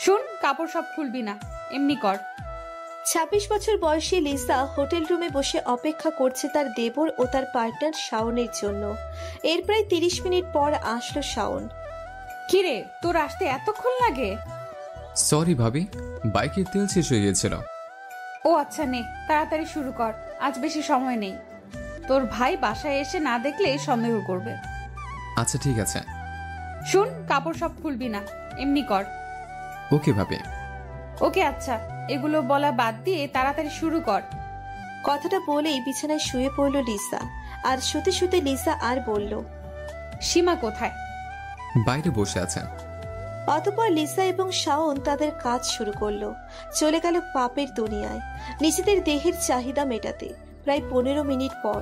শুন, কাপড় সব খুলবি না, এমনি কর। ২৬ বছর বয়সী লিসা হোটেল রুমে বসে অপেক্ষা করছে তার দেবর ও তার পার্টনার শাওনের জন্য। এর প্রায় ৩০ মিনিট পর আসলো শাওন। কিরে, তোর আসতে এতক্ষণ লাগে? সরি ভাবি, বাইকের তেল শেষ হয়ে গিয়েছিল। ও আচ্ছা, নে তাড়াতাড়ি শুরু কর, আজ বেশি সময় নেই। তোর ভাই বাসায় এসে না দেখলে সন্দেহ করবে। আচ্ছা ঠিক আছে। শুন, কাপড় সব খুলবি না, এমনি কর। ওকে ভাবি। ওকে আচ্ছা, এগুলো বলা বাদ দিয়ে তাড়াতাড়ি শুরু কর। কথাটা বলেই বিছানায় শুয়ে পড়ল লিসা। আর শুতে শুতে লিসা আর বলল, সীমা কোথায়? বাইরে বসে আছে। অতঃপর লিসা এবং শাওন তাদের কাজ শুরু করলো। চলে গেল পাপের দুনিয়ায়, নিজেদের দেহের চাহিদা মেটাতে। প্রায় ১৫ মিনিট পর,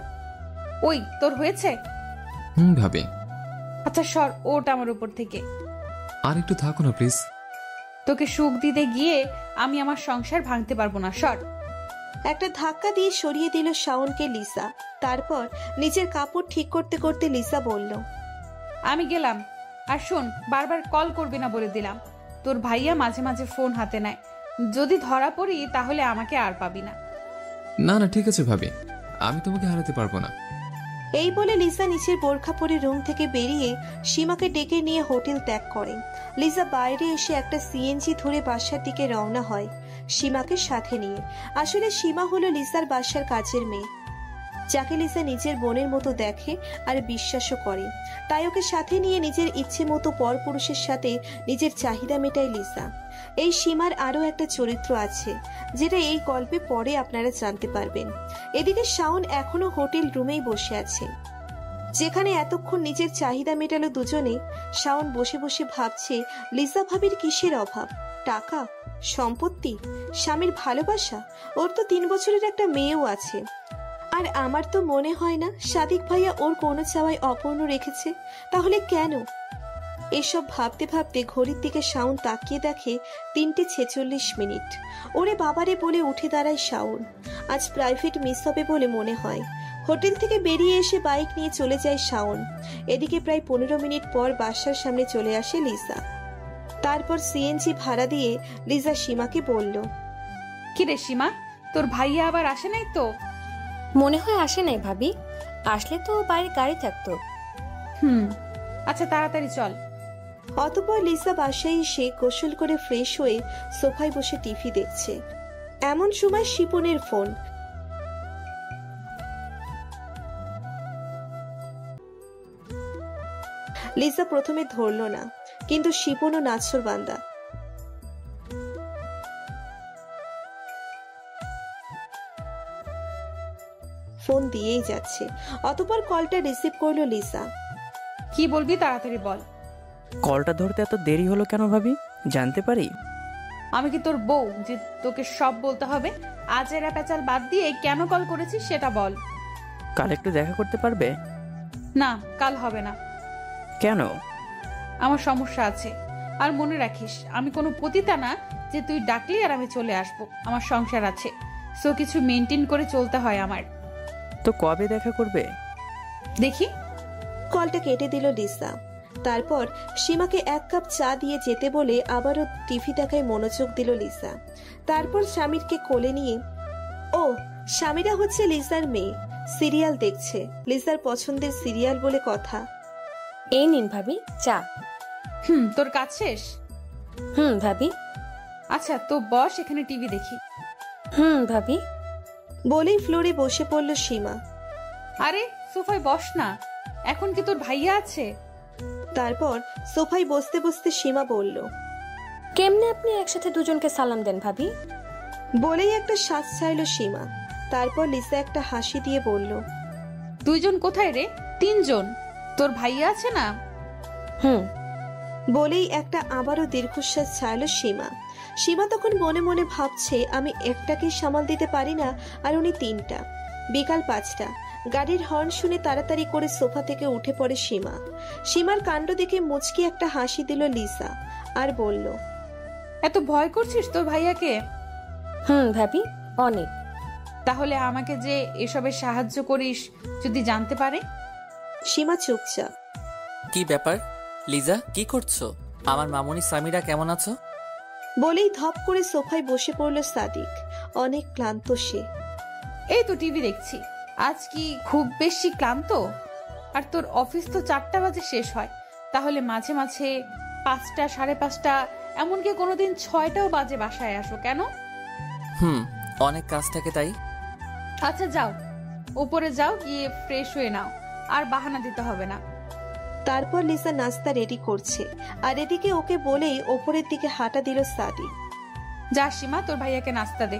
ওই তোর হয়েছে? ভাবি। আচ্ছা সর, ওটা আমার উপর থেকে। আর একটু থাকো না প্লিজ। তোকে সুখ দিতে গিয়ে আমি আমার সংসার ভাঙতে পারবো না, সর। একটা ধাক্কা দিয়ে সরিয়ে দিল শাওনকে লিসা। তারপর নিজের কাপড় ঠিক করতে করতে লিসা বলল, আমি গেলাম। আর শোন, বারবার কল করবি না বলে দিলাম। তোর ভাইয়া মাঝে মাঝে ফোন হাতে নেয়, যদি ধরা পড়ি তাহলে আমাকে আর পাবি না। না না ঠিক আছে ভাবি, আমি তোমাকে হারাতে পারবো না। এই বলে লিসা নিচের বোরখা পরে রুম থেকে বেরিয়ে সীমাকে ডেকে নিয়ে হোটেল ত্যাগ করে। লিসা বাইরে এসে একটা সিএনজি ধরে বাসার দিকে রওনা হয় সীমাকে সাথে নিয়ে। আসলে সীমা হলো লিসার বাসার কাজের মেয়ে, যাকে লিসা নিজের বোনের মতো দেখে আর বিশ্বাসও করে। তাই ওকে সাথে নিয়ে নিজের ইচ্ছে মতো পরপুরুষের সাথে নিজের চাহিদা মেটায় লিসা। এই সীমার আরো একটা চরিত্র আছে, যেটা এই গল্পে পরে আপনারা জানতে পারবেন। এদিকে শাওন এখনো হোটেল রুমেই বসে আছে, যেখানে এতক্ষণ নিজের চাহিদা মেটালো দুজনে। শাওন বসে বসে ভাবছে, লিসা ভাবির কিসের অভাব? টাকা, সম্পত্তি, স্বামীর ভালোবাসা? ওর তো ৩ বছরের একটা মেয়েও আছে। আর আমার তো মনে হয় না সাদিক ভাইয়া ওর কোনো চাওয়াই অপূর্ণ রেখেছে। তাহলে কেন? এসব ভাবতে ভাবতে ঘড়ির দিকে শাওন তাকিয়ে দেখে ৩:৪৬ মিনিট। ওরে বাবারে বলে উঠে দাঁড়ায় শাওন। আজ প্রাইভেট মিস হবে বলে মনে হয়। হোটেল থেকে বেরিয়ে এসে বাইক নিয়ে চলে যায় শাওন। এদিকে প্রায় ১৫ মিনিট পর বাসার সামনে চলে আসে লিসা। তারপর সিএনজি ভাড়া দিয়ে লিসা সীমাকে বলল, কিরে সীমা, তোর ভাইয়া আবার আসে নাই তো? মনে হয় আসে নাই ভাবি, আসলে তো বাইরে গাড়ি থাকতো। আচ্ছা তাড়াতাড়ি চল। অতঃপর লিসা বাসায় এসে গোসল করে ফ্রেশ হয়ে সোফায় বসে টিভি দেখছে। এমন সময় শিপনের ফোন। লিসা প্রথমে ধরল না, কিন্তু শিপনও নাছোড়বান্দা। ফোন দিয়েই যাচ্ছে। অতঃপর কলটা রিসিভ করলো লিসা। কি বলবি তাড়াতাড়ি বল। কলটা ধরতে এত দেরি হলো কেন ভাবি, জানতে পারি? আমি কি তোর বউ যে তোকে সব বলতে হবে? আজ এরা পেঁচাল বাদ দিয়ে কেন কল করেছিস সেটা বল। কাল একটু দেখা করতে পারবে? না, কাল হবে না। কেন? আমার সমস্যা আছে। আর মনে রাখিস, আমি কোনো পতিতা না যে তুই ডাকলি আর আমি চলে আসব। আমার সংসার আছে, সো কিছু মেনটেন করে চলতে হয় আমার। তো কবে দেখা করবে? দেখি। কলটা কেটে দিল লিসা। তারপর সীমাকে ১ কাপ চা দিয়ে যেতে বলে আবারও টিভি দেখায় মনোযোগ দিল লিসা। তারপর স্বামীরকে কোলে নিয়ে, ও স্বামীরা হচ্ছে লিসার মেয়ে, সিরিয়াল দেখছে। লিসার পছন্দের সিরিয়াল বলে কথা। এই নিন ভাবি চা। তোর কাজ শেষ? ভাবি। আচ্ছা তো বস, এখানে টিভি দেখি। ভাবি। বলেই ফ্লোরে বসে পড়ল সীমা। আরে সোফায় বস না, এখন কি তোর ভাইয়া আছে? তারপর সোফায় বসতে বসতে সীমা বলল, কেমনে আপনি একসাথে দুজনকে সালাম দেন ভাবি? বলেই একটা শ্বাস ছাড়ল সীমা। তারপর লিসা একটা হাসি দিয়ে বলল, 2 জন কোথায় রে? 3 জন। তোর ভাইয়া আছে না? বলেই একটা আবারও দীর্ঘশ্বাস ছাড়ল সীমা। সীমা তখন মনে মনে ভাবছে, আমি একটাকে সামাল দিতে পারি না, আর উনি 3টা। বিকাল 5টা। গাড়ির হর্ন শুনে তাড়াতাড়ি করে সোফা থেকে উঠে পড়ে সীমা। সীমার কাণ্ড দেখে মুচকি একটা হাসি দিল লিসা আর বলল, এত ভয় করছিস তোর ভাইয়াকে? ভাবি, অনেক। তাহলে আমাকে যে এসবে সাহায্য করিস যদি জানতে পারে? সীমা চুপচাপ। কি ব্যাপার লিজা, কি করছো? আমার মামুনি সামিরা কেমন আছো? বলেই ধপ করে সোফায় বসে পড়ল সাদিক। অনেক ক্লান্ত সে। এই তো টিভি দেখছি। আজ কি খুব বেশি ক্লান্ত? আর তোর অফিস তো 4টা বাজে শেষ হয়, তাহলে মাঝে মাঝে 5টা, 5:30, এমনকি কোনোদিন 6টাও বাজে বাসায় আসো কেন? অনেক কাজ থাকে তাই। আচ্ছা যাও, উপরে যাও, গিয়ে ফ্রেশ হয়ে নাও, আর বাহানা দিতে হবে না। তারপর লিসা নাস্তা রেডি করছে, আর এদিকে ওকে বলেই ওপরের দিকে হাঁটা দিল সাদিক। যা সীমা, তোর ভাইয়াকে নাস্তা দে।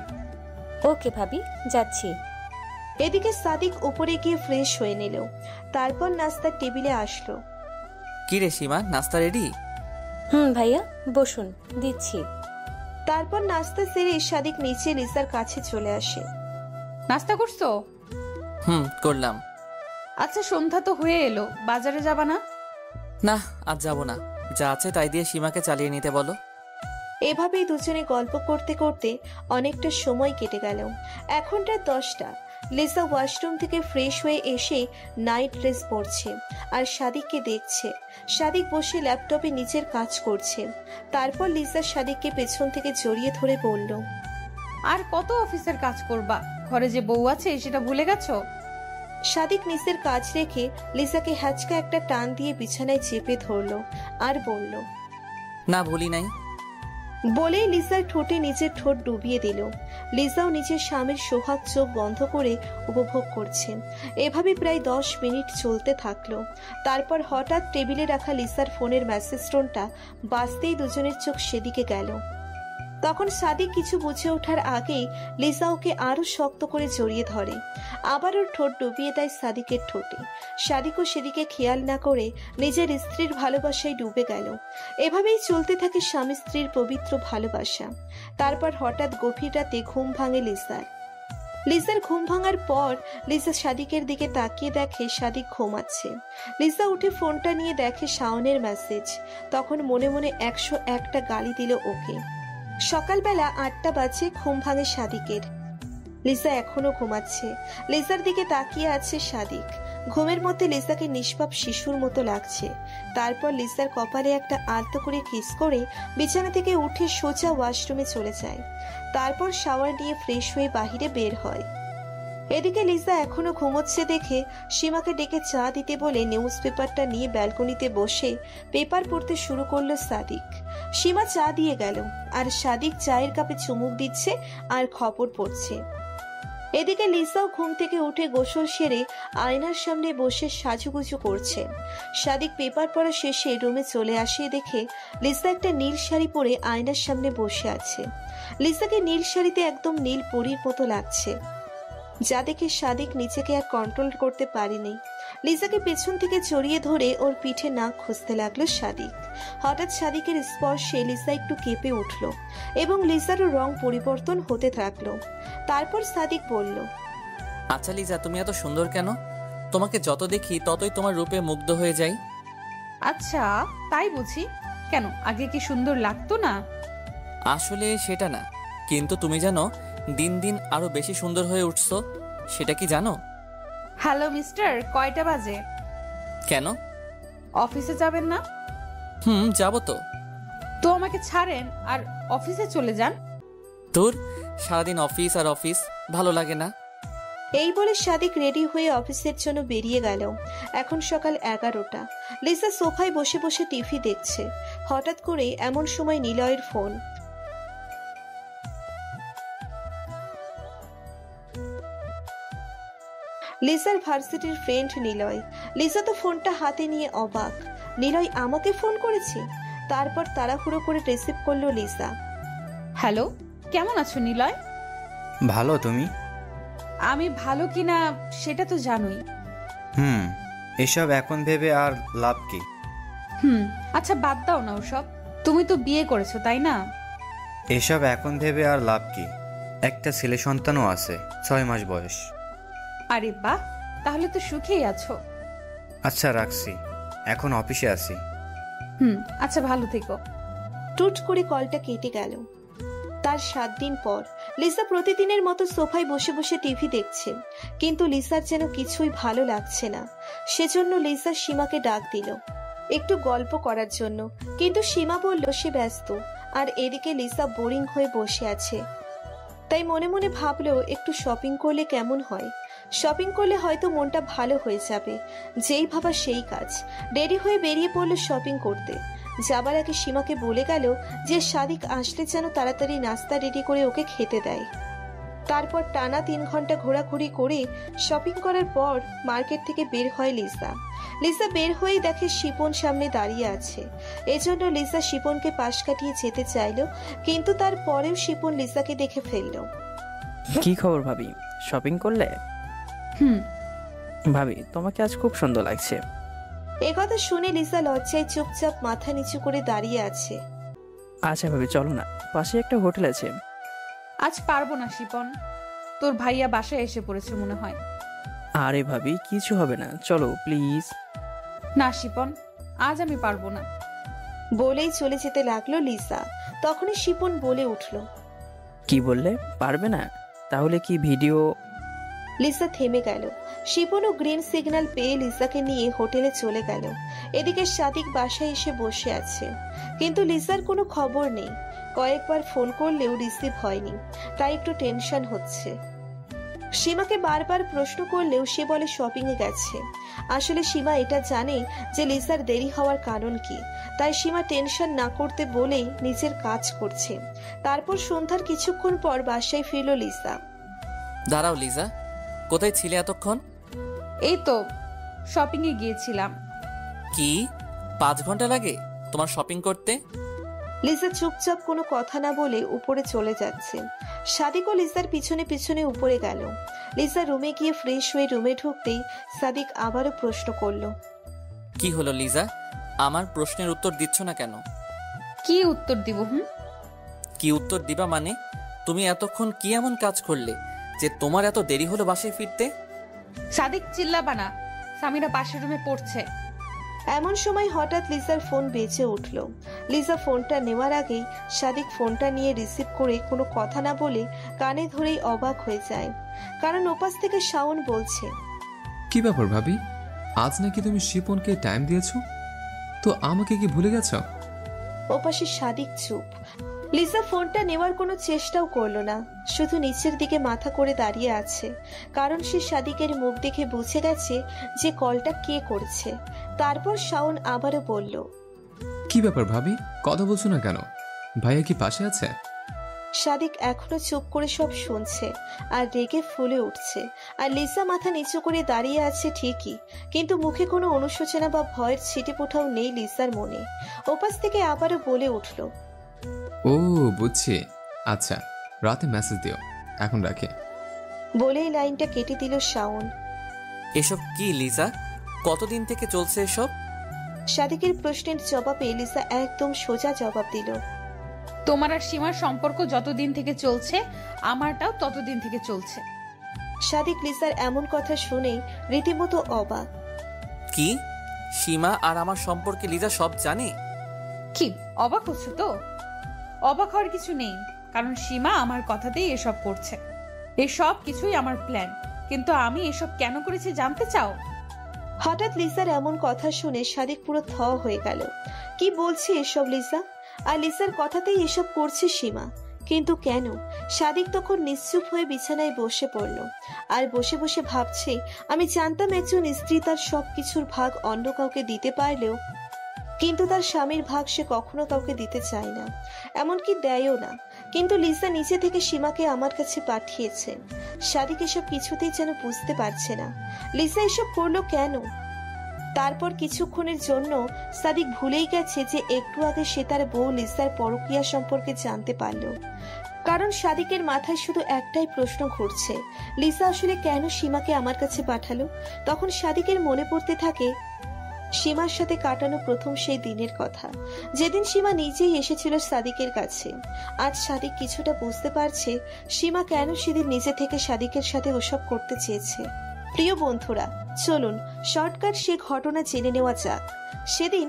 ওকে ভাবি, যাচ্ছি। এদিকে সাদিক উপরে গিয়ে ফ্রেশ হয়ে নিল, তারপর নাস্তার টেবিলে আসলো। কি রে সীমা, নাস্তা রেডি? ভাইয়া বসুন, দিচ্ছি। তারপর নাস্তা সেরে সাদিক নিচে লিসার কাছে চলে আসে। নাস্তা করছো? করলাম। আচ্ছা সন্ধ্যা তো হয়ে এলো, বাজারে যাবা না? না, আজ যাব না। যা আছে তাই দিয়ে সীমাকে চালিয়ে নিতে বলো। এভাবেই দুজনে গল্প করতে করতে অনেকটা সময় কেটে গেল। এখন রাত 10টা। লিসা ওয়াশরুম থেকে ফ্রেশ হয়ে এসে নাইট ড্রেস পরছে আর সাদিককে দেখছে। সাদিক বসে ল্যাপটপে নিজের কাজ করছে। তারপর লিসা সাদিককে পেছন থেকে জড়িয়ে ধরে বলল, আর কত অফিসের কাজ করবা? ঘরে যে বউ আছে সেটা ভুলে গেছো? সাদিক নিজের কাজ রেখে লিসাকে হ্যাচকা একটা টান দিয়ে বিছানায় চেপে ধরলো আর বলল, না ভুলি নাই। বলেই লিসার ঠোঁটে নিজের ঠোঁট ডুবিয়ে দিল। লিসাও নিজের স্বামীর সোহাগ চোখ বন্ধ করে উপভোগ করছে। এভাবে প্রায় 10 মিনিট চলতে থাকলো। তারপর হঠাৎ টেবিলে রাখা লিসার ফোনের মেসেজ টোনটা বাজতেই দুজনের চোখ সেদিকে গেল। তখন সাদিক কিছু বুঝে ওঠার আগেই লিসা ওকে আরো শক্ত করে জড়িয়ে ধরে, আবার ওর ঠোঁট ডুবিয়ে দেয় সাদিকের ঠোঁটে। সাদিকও সেদিকে খেয়াল না করে নিজের স্ত্রীর ভালোবাসায় ডুবে গেল। এভাবেই চলতে থাকে স্বামী স্ত্রীর পবিত্র ভালোবাসা। তারপর হঠাৎ গভীর রাতে ঘুম ভাঙে লিসার ঘুম ভাঙার পর লিসা সাদিকের দিকে তাকিয়ে দেখে সাদিক ঘুমাচ্ছে। লিসা উঠে ফোনটা নিয়ে দেখে শাওনের মেসেজ। তখন মনে মনে 101টা গালি দিল ওকে। সকালবেলা 8টা বাজে ঘুম ভাঙে সাদিকের। লিসা এখনো ঘুমাচ্ছে। লিসার দিকে তাকিয়ে আছে সাদিক। ঘুমের মধ্যে লিসাকে নিষ্পাপ শিশুর মতো লাগছে। তারপর লিসার কপালে একটা আলতো করে কিস করে বিছানা থেকে উঠে সোজা ওয়াশরুমে চলে যায়। তারপর শাওয়ার নিয়ে ফ্রেশ হয়ে বাহিরে বের হয়। এদিকে লিসা এখনো ঘুমোচ্ছে দেখে সীমাকে ডেকে চা দিতে বলে নিউজ পেপারটা নিয়ে ব্যালকনিতে বসে পেপার পড়তে শুরু করলো সাদিক। সীমা চা দিয়ে গেল আর সাদিক চায়ের কাপে চুমুক দিচ্ছে আর খবর পড়ছে। এদিকে লিসাও ঘুম থেকে উঠে গোসল সেরে আয়নার সামনে বসে সাজুগুজু করছে। সাদিক পেপার পড়া শেষে রুমে চলে আসে দেখে লিসা একটা নীল শাড়ি পরে আয়নার সামনে বসে আছে। লিসাকে নীল শাড়িতে একদম নীল পরীর মতো লাগছে, যা দেখে সাদিক নিজেকে আর কন্ট্রোল করতে পারেনি। লিসাকে পেছন থেকে জড়িয়ে ধরে ওর পিঠে নাক খুঁজতে লাগলো সাদিক। হঠাৎ সাদিকের স্পর্শে লিসা একটু কেঁপে উঠল এবং লিসারও রং পরিবর্তন হতে থাকলো। তারপর সাদিক বলল, আচ্ছা লিজা, তুমি এত সুন্দর কেন? তোমাকে যত দেখি ততই তোমার রূপে মুগ্ধ হয়ে যাই। আচ্ছা তাই বুঝি? কেন, আগে কি সুন্দর লাগতো না? আসলে সেটা না, কিন্তু তুমি জানো দিন দিন আরো বেশি সুন্দর হয়ে উঠছো। সেটা কি জানো? হ্যালো মিস্টার, কয়টা বাজে? কেন? অফিসে যাবেন না? যাবো তো। তো আমাকে ছাড়েন আর অফিসে চলে যান। তোর সারাদিন অফিস আর অফিস, ভালো লাগে না? এই বলে সাদিক রেডি হয়ে অফিসের জন্য বেরিয়ে গেল। এখন সকাল 11টা। লিসা সোফায় বসে বসে টিভি দেখছে। হঠাৎ করে এমন সময় নিলয়ের ফোন। লিসার ভার্সিটির ফ্রেন্ড নিলয়। লিসা তো ফোনটা হাতে নিয়ে অবাক। নিলয় আমাকে ফোন করেছে। তারপর তাড়াহুড়ো করে রিসিভ করলো লিসা। হ্যালো, কেমন আছো নিলয়? ভালো, তুমি? আমি ভালো কিনা সেটা তো জানোই। এসব এখন ভেবে আর লাভ কি? আচ্ছা বাদ দাও না ওসব। তুমি তো বিয়ে করেছো তাই না? এসব এখন ভেবে আর লাভ কি? একটা ছেলে সন্তানও আছে, 6 মাস বয়স। আরে বাহ, তাহলে তো সুখেই আছো। আচ্ছা রাখছি, এখন অফিসে আছি। আচ্ছা ভালো থেকো। টুট করে কলটা কেটে গেল। তার 7 দিন পর লিসা প্রতিদিনের মতো সোফায় বসে বসে টিভি দেখছে, কিন্তু লিসার যেন কিছুই ভালো লাগছে না। সেজন্য লিসা সীমাকে ডাক দিল একটু গল্প করার জন্য, কিন্তু সীমা বলল সে ব্যস্ত আর এদিকে লিসা বোরিং হয়ে বসে আছে। তাই মনে মনে ভাবলো একটু শপিং করলে কেমন হয়। শপিং করলে হয়তো মনটা ভালো হয়ে যাবে। যেই ভাবা সেই কাজ। রেডি হয়ে বেরিয়ে পড়লো শপিং করতে। যাবার আগে সীমাকে বলে গেল যে সাদিক আসলে যেন তাড়াতাড়ি নাস্তা রেডি করে ওকে খেতে দেয়। তারপর টানা 3 ঘন্টা ঘোরাঘুরি করে শপিং করার পর মার্কেট থেকে বের হয় লিসা। লিসা বের হয়ে দেখে শিপন সামনে দাঁড়িয়ে আছে। এজন্য লিসা শিপনকে পাশ কাটিয়ে যেতে চাইলো, কিন্তু তারপরেও শিপন লিসাকে দেখে ফেললো। কি খবর ভাবি, শপিং করলে? হুম। ভাবি তোমাকে আজ খুব সুন্দর লাগছে। একথা শুনে লিসা লজ্জায় চুপচাপ মাথা নিচু করে দাঁড়িয়ে আছে। আচ্ছা ভাবি চলো না, পাশে একটা হোটেল আছে। আজ পারবো না শিপন, তোর ভাইয়া বাসায় এসে পড়েছে মনে হয়। আরে ভাবি কিছু হবে না, চলো প্লিজ। না শিপন, আজ আমি পারবো না। বলেই চলে যেতে লাগলো লিসা। তখনই শিপন বলে উঠল, কি বললে? পারবে না? তাহলে কি ভিডিও? লিসা থেমে গেল। শিপনও গ্রিন সিগন্যাল পেয়ে লিসাকে নিয়ে হোটেলে চলে গেল। এদিকে সাদিক বাসায় এসে বসে আছে, কিন্তু লিসার কোনো খবর নেই। কয়েকবার ফোন করলেও রিসিভ হয়নি, তাই একটু টেনশন হচ্ছে। সীমাকে বারবার প্রশ্ন করলেও সে বলে শপিং এ গেছে। আসলে সীমা এটা জানে যে লিসার দেরি হওয়ার কারণ কি, তাই সীমা টেনশন না করতে বলেই নিজের কাজ করছে। তারপর সন্ধ্যার কিছুক্ষণ পর বাসায় ফিরল লিসা। দাঁড়াও লিজা, কোথায় ছিলে এতক্ষণ? এই তো শপিং এ গিয়েছিলাম। কি 5 ঘন্টা লাগে তোমার শপিং করতে? লিসা চুপচাপ কোনো কথা না বলে উপরে চলে যাচ্ছে। সাদিকও লিসার পিছনে পিছনে উপরে গেল। লিসা রুমে গিয়ে ফ্রেশ হয়ে রুমে ঢুকতেই সাদিক আবারও প্রশ্ন করলো, কি হলো লিজা, আমার প্রশ্নের উত্তর দিচ্ছ না কেন? কি উত্তর দিব? কি উত্তর দিবা মানে? তুমি এতক্ষণ কি এমন কাজ করলে যে তোমার এত দেরি হলো বাসায় ফিরতে? সাদিক চিল্লাবা না, সামিরা পাশের রুমে পড়ছে। এমন সময় হঠাৎ লিসার ফোন বেজে উঠল। লিসা ফোনটা নেওয়ার আগেই সাদিক ফোনটা নিয়ে রিসিভ করে কোনো কথা না বলে কানে ধরেই অবাক হয়ে যায়, কারণ ওপাশ থেকে শাওন বলছে, কি ব্যাপার ভাবি, আজ নাকি তুমি শিপনকে টাইম দিয়েছো? তো আমাকে কি ভুলে গেছো? ওপাশে সাদিক চুপ। লিসা ফোনটা নেওয়ার কোনো চেষ্টাও করলো না, শুধু নিচের দিকে মাথা করে দাঁড়িয়ে আছে, কারণ সে সাদিকের মুখ দেখে বুঝে গেছে যে কলটা কে করছে। তারপর শাওন আবারও বলল, কি ব্যাপার ভাবি, কথা বলছো না কেন? ভাইয়া কি পাশে আছে? সাদিক এখনো চুপ করে সব শুনছে আর রেগে ফুলে উঠছে। আর লিসা মাথা নিচু করে দাঁড়িয়ে আছে ঠিকই, কিন্তু মুখে কোনো অনুশোচনা বা ভয়ের ছিটেফোঁটাও নেই লিসার মনে। ওপাশ থেকে আবারও বলে উঠল, ও বুঝছি, আচ্ছা রাতে মেসেজ দিও, এখন রাখে। বলেই লাইনটা কেটে দিল শাওন। এসব কি লিজা, কতদিন থেকে চলছে এসব? সাদিকের প্রশ্নের জবাবে লিসা একদম সোজা জবাব দিল, তোমার আর সীমার সম্পর্ক যতদিন থেকে চলছে, আমারটাও ততদিন থেকে চলছে। সাদিক লিসার এমন কথা শুনে রীতিমতো অবাক। কি, সীমা আর আমার সম্পর্কে লিজা সব জানে? কি অবাক হচ্ছে? তো অবাক হওয়ার কিছু নেই, কারণ সীমা আমার কথাতেই এসব করছে। এসব কিছুই আমার প্ল্যান, কিন্তু আমি এসব কেন করেছি জানতে চাও? হঠাৎ লিসার এমন কথা শুনে সাদিক পুরো থ হয়ে গেল। কি বলছে এসব লিসা? আর লিসার কথাতেই এসব করছে সীমা, কিন্তু কেন? সাদিক তখন নিশ্চুপ হয়ে বিছানায় বসে পড়ল আর বসে বসে ভাবছে, আমি জানতাম একজন স্ত্রী তার সবকিছুর ভাগ অন্য কাউকে দিতে পারলেও, কিন্তু তার স্বামীর ভাগ সে কখনো কাউকে দিতে চায় না, এমনকি দেয়ও না। কিন্তু লিসা নিচে থেকে সীমাকে আমার কাছে পাঠিয়েছে। সাদিক এসব কিছুতেই যেন বুঝতে পারছে না লিসা এসব করলো কেন। তারপর কিছুক্ষণের জন্য সাদিক ভুলেই গেছে যে একটু আগে সে তার বউ লিসার পরকীয়া সম্পর্কে জানতে পারল, কারণ সাদিকের মাথায় শুধু একটাই প্রশ্ন ঘুরছে, লিসা আসলে কেন সীমাকে আমার কাছে পাঠালো। তখন সাদিকের মনে পড়তে থাকে সীমার সাথে কাটানো প্রথম সেই দিনের কথা, যেদিন সীমা নিজেই এসেছিল সাদিকের কাছে। আজ সাদিক কিছুটা বুঝতে পারছে সীমা কেন সেদিন নিজে থেকে সাদিকের সাথে ওসব করতে চেয়েছে। প্রিয় বন্ধুরা, চলুন শর্টকাট সে ঘটনা জেনে নেওয়া যাক। সেদিন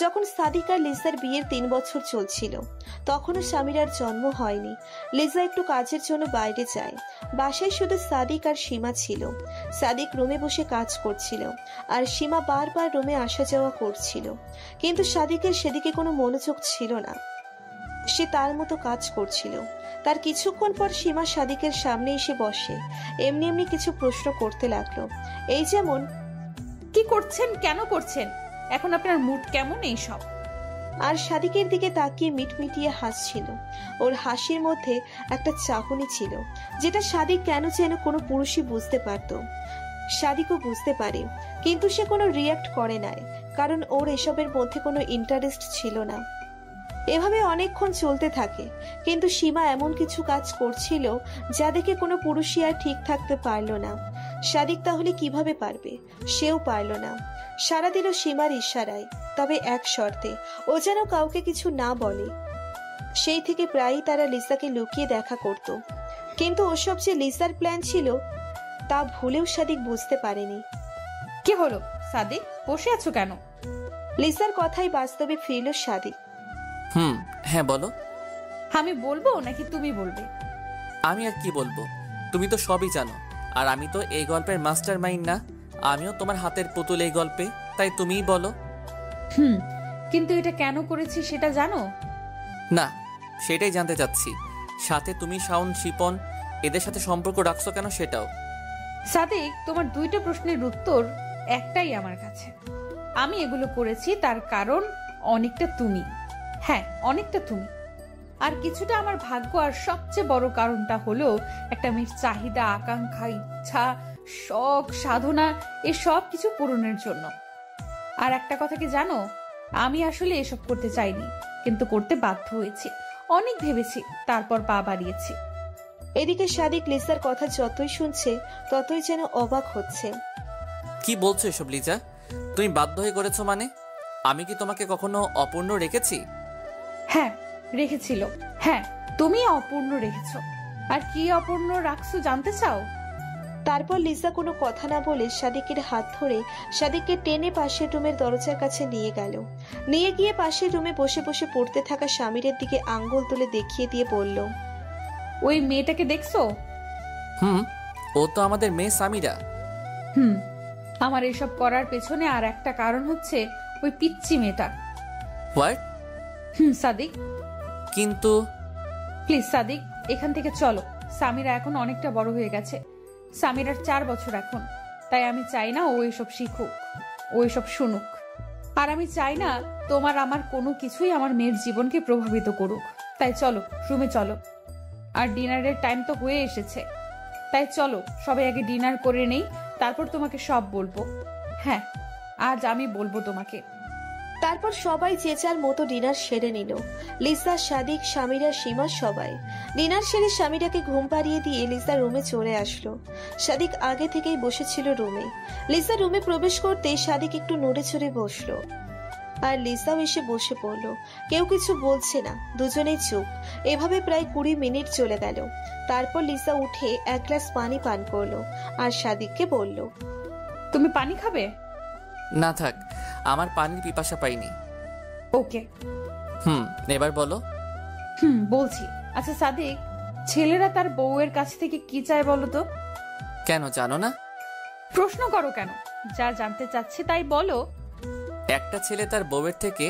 যখন সাদিক আর লিসার বিয়ের 3 বছর চলছিল, তখনও স্বামীর জন্ম হয়নি। লিজা একটু কাজের জন্য বাইরে যায়। বাসায় শুধু সাদিক আর সীমা ছিল। সাদিক রুমে বসে কাজ করছিল আর সীমা বারবার রুমে আসা যাওয়া করছিল, কিন্তু সাদিকের সেদিকে কোনো মনোযোগ ছিল না। সে তার মতো কাজ করছিল। তার কিছুক্ষণ পর সীমা সাদিকের সামনে এসে বসে এমনি এমনি কিছু প্রশ্ন করতে লাগলো। এই যেমন, কি করছেন, কেন করছেন, এখন আপনার মুড কেমন, এই সব। আর সাদিকের দিকে তাকিয়ে মিটমিটিয়ে হাসছিল। ওর হাসির মধ্যে একটা চাহনি ছিল, যেটা সাদিক কেন যেন কোনো পুরুষই বুঝতে পারত। সাদিকও বুঝতে পারে, কিন্তু সে কোনো রিয়াক্ট করে নাই, কারণ ওর এসবের মধ্যে কোনো ইন্টারেস্ট ছিল না। এভাবে অনেকক্ষণ চলতে থাকে, কিন্তু সীমা এমন কিছু কাজ করছিল যা দেখে কোনো পুরুষই আর ঠিক থাকতে পারল না। সাদিক তাহলে কিভাবে পারবে? সেও পারল না। সারা দিল সীমার ইশারায়, তবে এক শর্তে, ও যেন কাউকে কিছু না বলে। সেই থেকে প্রায়ই তারা লিসাকে লুকিয়ে দেখা করত, কিন্তু ওসব যে লিসার প্ল্যান ছিল তা ভুলেও সাদিক বুঝতে পারেনি। কি হলো সাদিক, বসে আছো কেন? লিসার কথাই বাস্তবে ফিরল সাদিক। হ্যাঁ বলো। আমি বলবো নাকি তুমি বলবে? আমি আর কি বলবো, তুমি তো সবই জানো। আর আমি তো এই গল্পের মাস্টার মাইন্ড না, আমিও তোমার হাতের পুতুল এই গল্পে, তাই তুমিই বলো। কিন্তু এটা কেন করেছি সেটা জানো? না, সেটাই জানতে চাচ্ছি। সাথে তুমি শাওন, শিপন এদের সাথে সম্পর্ক রাখছো কেন সেটাও। সাদিক, তোমার দুইটা প্রশ্নের উত্তর একটাই আমার কাছে। আমি এগুলো করেছি তার কারণ অনেকটা তুমি, হ্যাঁ অনেকটা তুমি, আর কিছুটা আমার ভাগ্য। আর সবচেয়ে বড় কারণটা হলো একটা মেয়ের চাহিদা, আকাঙ্ক্ষা, ইচ্ছা, শখ, সাধনা, এসব কিছু পূরণের জন্য। আর একটা কথা কি জানো, আমি আসলে এসব করতে চাইনি, কিন্তু করতে বাধ্য হয়েছি। অনেক ভেবেছি, তারপর পা বাড়িয়েছি। এদিকে সাদিক লিসার কথা যতই শুনছে ততই যেন অবাক হচ্ছে। কি বলছো এসব লিজা? তুমি বাধ্য হয়ে করেছো মানে? আমি কি তোমাকে কখনো অপূর্ণ রেখেছি? হ্যাঁ রেখেছিল, হ্যাঁ তুমি অপূর্ণ রেখেছো। আর কি অপূর্ণ রাখছো জানতে চাও? তারপর লিসা কোনো কথা না বলে সাদিকের হাত ধরে সাদিককে টেনে পাশের রুমের দরজার কাছে নিয়ে গেল। নিয়ে গিয়ে পাশের রুমে বসে বসে পড়তে থাকা স্বামীরের দিকে আঙ্গুল তুলে দেখিয়ে দিয়ে বলল, ওই মেয়েটাকে দেখছো? ও তো আমাদের মেয়ে সামিরা। আমার এসব করার পেছনে আর একটা কারণ হচ্ছে ওই পিচ্চি মেয়েটা। হোয়াট? সাদিক, কিন্তু প্লিজ সাদিক, এখান থেকে চলো। সামিরা এখন অনেকটা বড় হয়ে গেছে। সামিরার 4 বছর এখন। তাই আমি চাই না ও এসব শিখুক, ও এসব শুনুক। আর আমি চাই না তোমার আমার কোনো কিছুই আমার মেয়ের জীবনকে প্রভাবিত করুক। তাই চলো, রুমে চলো। আর ডিনারের টাইম তো হয়ে এসেছে, তাই চলো সবাই আগে ডিনার করে নেই, তারপর তোমাকে সব বলবো। হ্যাঁ, আজ আমি বলবো তোমাকে। তারপর সবাই যে যার মতো ডিনার সেরে নিল। লিসা, সাদিক, স্বামীরা, সীমা সবাই ডিনার সেরে স্বামীরাকে ঘুম পাড়িয়ে দিয়ে লিসা রুমে চলে আসলো। সাদিক আগে থেকেই বসেছিল রুমে। লিসা রুমে প্রবেশ করতে সাদিক একটু নড়ে চড়ে বসলো, আর লিসাও এসে বসে পড়লো। কেউ কিছু বলছে না, দুজনেই চুপ। এভাবে প্রায় 20 মিনিট চলে গেল। তারপর লিসা উঠে 1 গ্লাস পানি পান করলো আর সাদিককে বলল, তুমি পানি খাবে? না থাক, আমার পানির পিপাসা পাইনি। ওকে। এবার বলো। বলছি। আচ্ছা সাদিক, ছেলেরা তার বউয়ের কাছ থেকে কি চায় বলো তো? কেন জানো না? প্রশ্ন করো কেন? যা জানতে চাচ্ছি তাই বলো। একটা ছেলে তার বউয়ের থেকে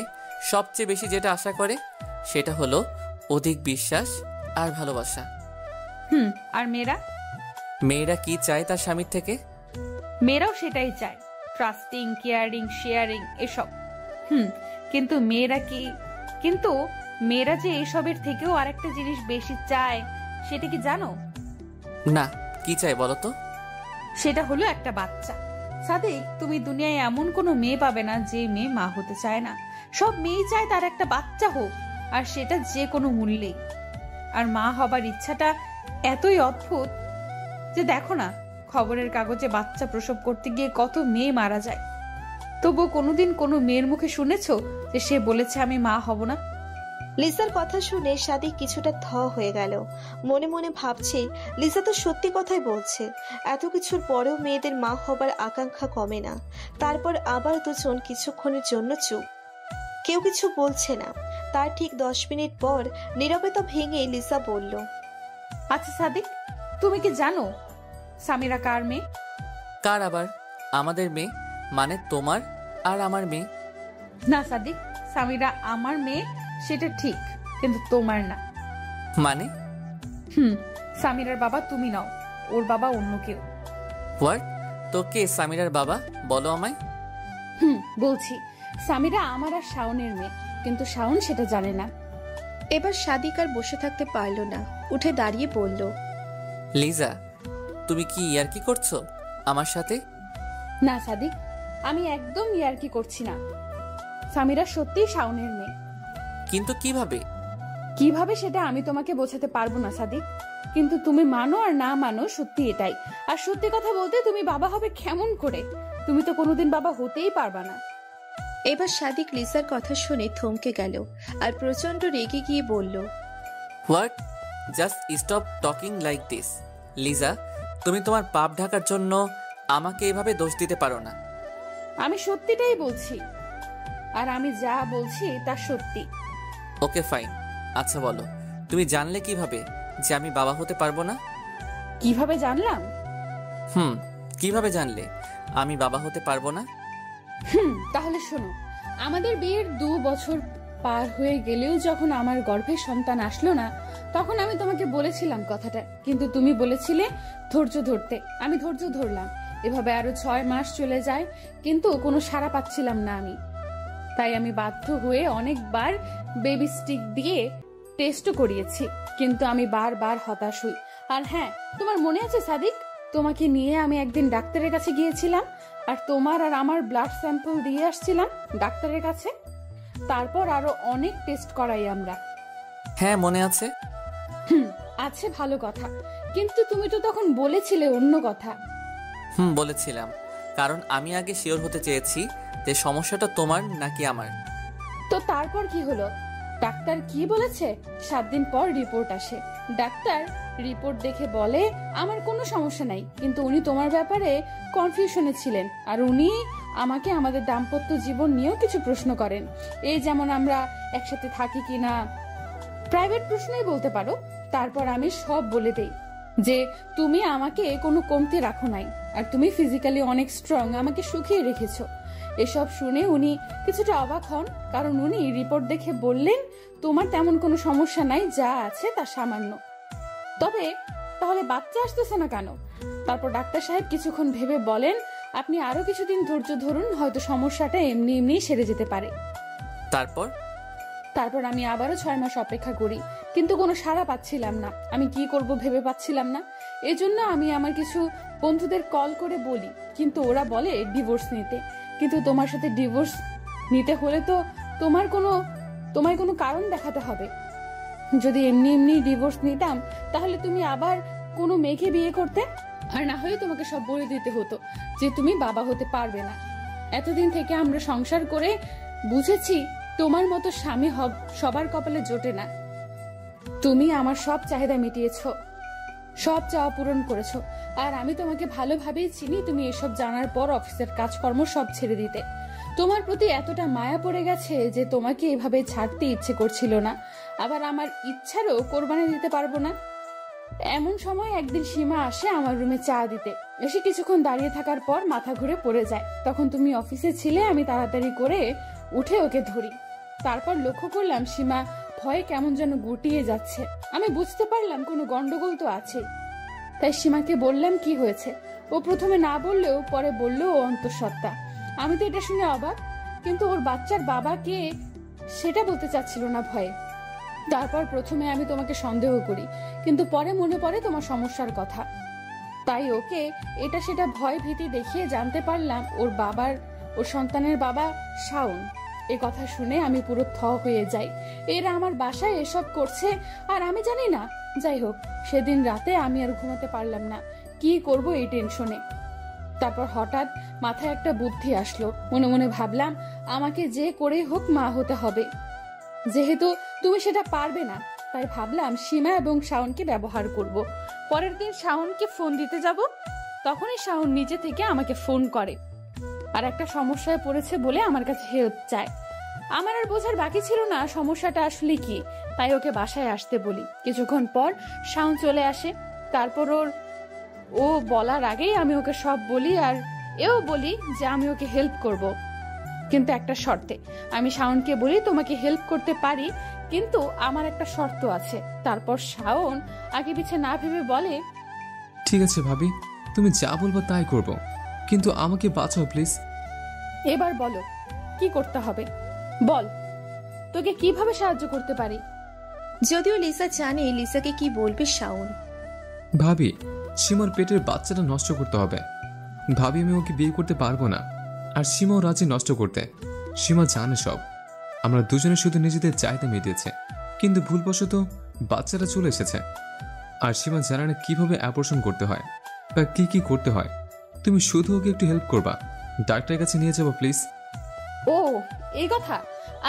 সবচেয়ে বেশি যেটা আশা করে সেটা হলো অধিক বিশ্বাস আর ভালোবাসা। আর মেয়েরা? মেয়েরা কি চায় তার স্বামীর থেকে? মেয়েরাও সেটাই চায়, ট্রাস্টিং, কেয়ারিং, শেয়ারিং, এসব। কিন্তু মেয়েরা যে এসবের থেকেও আরেকটা জিনিস বেশি চায়, সেটা কি জানো? না, কি চাই বলো তো? সেটা হলো একটা বাচ্চা। সাদিক, তুমি দুনিয়ায় এমন কোনো মেয়ে পাবে না যে মেয়ে মা হতে চায় না। সব মেয়ে চায় তার একটা বাচ্চা হোক, আর সেটা যে কোনো মূল্যেই। আর মা হবার ইচ্ছাটা এতই অদ্ভুত যে দেখো না, খবরের কাগজে বাচ্চা প্রসব করতে গিয়ে কত মেয়ে মারা যায়। তবুও কোনোদিন কোনো মেয়ের মুখে শুনেছো যে সে বলেছে আমি মা হব না? লিসার কথা শুনে সাদিক কিছুটা থ হয়ে গেল। মনে মনে ভাবছে, লিসা তো সত্যি কথাই বলছে। এত কিছুর পরেও মেয়েদের মা হবার আকাঙ্ক্ষা কমে না। তারপর আবার দুজন কিছুক্ষণের জন্য চুপ, কেউ কিছু বলছে না। তার ঠিক 10 মিনিট পর নীরবতা ভেঙে লিসা বলল, আচ্ছা সাদিক, তুমি কি জানো সামিরা কার মেয়ে? কার আবার? আমাদের মেয়ে, মানে তোমার আর আমার মেয়ে। না সাদিক, সামিরা আমার মেয়ে সেটা ঠিক, কিন্তু তোমার না। মানে? সামিরার বাবা তুমি নাও, ওর বাবা অন্য কেউ। হোয়াট? তো কে সামিরার বাবা, বলো আমায়। বলছি, সামিরা আমার আর শাওনের মেয়ে, কিন্তু শাওন সেটা জানে না। এবার সাদিক আর বসে থাকতে পারল না, উঠে দাঁড়িয়ে বলল, লিজা, তুমি কি ইয়ার্কি করছো আমার সাথে? না সাদিক, আমি একদম ইয়ার্কি করছি না। সামিরা সত্যিই শাওনের মেয়ে। কিন্তু কিভাবে? কিভাবে সেটা আমি তোমাকে বোঝাতে পারবো না সাদিক, কিন্তু তুমি মানো আর না মানো সত্যি এটাই। আর সত্যি কথা বলতে, তুমি বাবা হবে কেমন করে? তুমি তো কোনোদিন বাবা হতেই পারবা না। এবার সাদিক লিজার কথা শুনে থমকে গেল আর প্রচন্ড রেগে গিয়ে বলল, what? Just stop talking like this. Liza, তুমি তোমার পাপ ঢাকার জন্য আমাকে এভাবে দোষ দিতে পারো না। আমি সত্যিটাই বলছি, আর আমি যা বলছি তা সত্যি। ওকে ফাইন, আচ্ছা বলো, তুমি জানলে কিভাবে যে আমি বাবা হতে পারবো না? কিভাবে জানলাম? কিভাবে জানলে আমি বাবা হতে পারবো না? তাহলে শোনো, আমাদের বিয়ের 2 বছর পার হয়ে গেলেও যখন আমার গর্ভে সন্তান আসলো না, তখন আমি তোমাকে বলেছিলাম কথাটা, কিন্তু তুমি বলেছিলে ধৈর্য ধরতে। আমি ধৈর্য ধরলাম, এভাবে আরো 6 মাস চলে যায়, কিন্তু কোনো সাড়া পাচ্ছিলাম না আমি। তাই আমি বাধ্য হয়ে অনেকবার বেবি স্টিক দিয়ে টেস্টও করিয়েছি, কিন্তু আমি বারবার হতাশ হই। আর হ্যাঁ, তোমার মনে আছে সাদিক, তোমাকে নিয়ে আমি একদিন ডাক্তারের কাছে গিয়েছিলাম, আর তোমার আর আমার ব্লাড স্যাম্পল দিয়ে আসছিলাম ডাক্তারের কাছে। তারপর আরো অনেক টেস্ট করাই আমরা। হ্যাঁ মনে আছে। আছে, ভালো কথা, কিন্তু তুমি তো তখন বলেছিলে অন্য কথা। বলেছিলাম, কারণ আমি আগে শিওর হতে চেয়েছি যে সমস্যাটা তোমার নাকি আমার। তো তারপর কি হলো? ডাক্তার কি বলেছে? 7 দিন পর রিপোর্ট আসে। ডাক্তার রিপোর্ট দেখে বলে আমার কোনো সমস্যা নাই, কিন্তু উনি তোমার ব্যাপারে কনফিউশনে ছিলেন, আর উনি আমাকে আমাদের দাম্পত্য জীবন নিয়েও কিছু প্রশ্ন করেন। এই যেমন আমরা একসাথে থাকি কিনা, প্রাইভেট প্রশ্নই বলতে পারো। তারপর আমি সব বলে দেই যে তুমি আমাকে কোনো কমতি রাখো নাই, আর তুমি ফিজিক্যালি অনেক স্ট্রং, আমাকে সুখিয়ে রেখেছো। এসব শুনে উনি কিছুটা অবাক হন, কারণ উনি রিপোর্ট দেখে বললেন তোমার তেমন কোনো সমস্যা নাই, যা আছে তা সামান্য। তবে তাহলে বাচ্চা আসতেছে না কেন? তারপর ডাক্তার সাহেব কিছুক্ষণ ভেবে বলেন আপনি আরো কিছুদিন ধৈর্য ধরুন, হয়তো সমস্যাটা এমনি এমনি সেরে যেতে পারে। তারপর আমি আবারও 6 মাস অপেক্ষা করি, কিন্তু কোনো সাড়া পাচ্ছিলাম না। আমি কি করব ভেবে পাচ্ছিলাম না। এজন্য আমি আমার কিছু বন্ধুদের কল করে বলি, কিন্তু ওরা বলে ডিভোর্স নিতে। কিন্তু তোমার সাথে ডিভোর্স নিতে হলে তো তোমায় কোনো কারণ দেখাতে হবে। যদি এমনি এমনি ডিভোর্স নিতাম, তাহলে তুমি আবার কোনো মেয়েকে বিয়ে করতে, আর না হলে তোমাকে সব বলে দিতে হতো যে তুমি বাবা হতে পারবে না। এতদিন থেকে আমরা সংসার করে বুঝেছি তোমার মতো স্বামী সবার কপালে জোটে না। তুমি আমার সব চাহিদা মিটিয়েছো, সব চাওয়া পূরণ করেছো, আর আমি তোমাকে ভালোভাবেই চিনি। তুমি এসব জানার পর অফিসের কাজকর্ম সব ছেড়ে দিতে। তোমার প্রতি এতটা মায়া পড়ে গেছে যে তোমাকে এভাবে ছাড়তে ইচ্ছে করছিল না, আবার আমার ইচ্ছারও কোরবানি দিতে পারবো না। এমন সময় একদিন সীমা আসে আমার রুমে চা দিতে। এসে কিছুক্ষণ দাঁড়িয়ে থাকার পর মাথা ঘুরে পড়ে যায়। তখন তুমি অফিসে ছিলে। আমি তাড়াতাড়ি করে উঠে ওকে ধরি। তারপর লক্ষ্য করলাম সীমা ভয়ে কেমন যেন গুটিয়ে যাচ্ছে। আমি বুঝতে পারলাম কোনো গন্ডগোল তো আছে। তাই সীমাকে বললাম কি হয়েছে। ও প্রথমে না বললেও পরে বলল ও অন্তঃসত্ত্বা। আমি তো এটা শুনে অবাক, কিন্তু ওর বাচ্চার বাবা কে সেটা বলতে চাচ্ছিল না ভয়ে। তারপর প্রথমে আমি তোমাকে সন্দেহ করি, কিন্তু পরে মনে পড়ে তোমার সমস্যার কথা। তাই ওকে এটা সেটা ভয় ভীতি দেখিয়ে জানতে পারলাম ওর সন্তানের বাবা শাওন। এ কথা শুনে আমি পুরো থ হয়ে যাই। এরা আমার বাসায় এসব করছে আর আমি জানি না। যাই হোক, সেদিন রাতে আমি আর ঘুমাতে পারলাম না, কি করব এই টেনশনে। তারপর হঠাৎ মাথায় একটা বুদ্ধি আসলো। মনে মনে ভাবলাম আমাকে যে করে হোক মা হতে হবে। যেহেতু তুমি সেটা পারবে না, তাই ভাবলাম সীমা এবং শাওনকে ব্যবহার করব। পরের দিন শাওনকে ফোন দিতে যাব, তখনই শাওন নিজে থেকে আমাকে ফোন করে আর একটা সমস্যায় পড়েছে বলে আমার কাছে হেল্প চায়। আমার আর বোঝার বাকি ছিল না সমস্যাটা আসলে কি, তাই ওকে বাসায় আসতে বলি। কিছুক্ষণ পর শাওন চলে আসে। তারপর ও বলার আগেই আমি ওকে সব বলি, আর এও বলি যে আমি ওকে হেল্প করব, কিন্তু একটা শর্তে। আমি শাওনকে বলি তোমাকে হেল্প করতে পারি, কিন্তু আমার একটা শর্ত আছে। তারপর শাওন আগে পিছে না ভেবে বলে, ঠিক আছে ভাবি, তুমি যা বলবো তাই করব, কিন্তু আমাকে বাঁচাও প্লিজ। এবার বলো কি করতে হবে, বল তোকে কিভাবে সাহায্য করতে পারি। যদিও লিসা জানে লিসাকে কি বলবে শাওন। ভাবি, সীমার পেটের বাচ্চাটা নষ্ট করতে হবে। ভাবি, আমি ওকে বিয়ে করতে পারবো না, আর সীমাও রাজি নষ্ট করতে। সীমা জানে সব। আমরা দুজনে শুধু নিজেদের চাহিদা মিটিয়েছে, কিন্তু ভুলবশত বাচ্চাটা চলে এসেছে। আর সীমা জানে না কিভাবে অ্যাবর্শন করতে হয় বা কি কি করতে হয়। তুমি শুধু ওকে একটু হেল্প করবা, ডাক্তারের কাছে নিয়ে যাবো প্লিজ। ও এই কথা,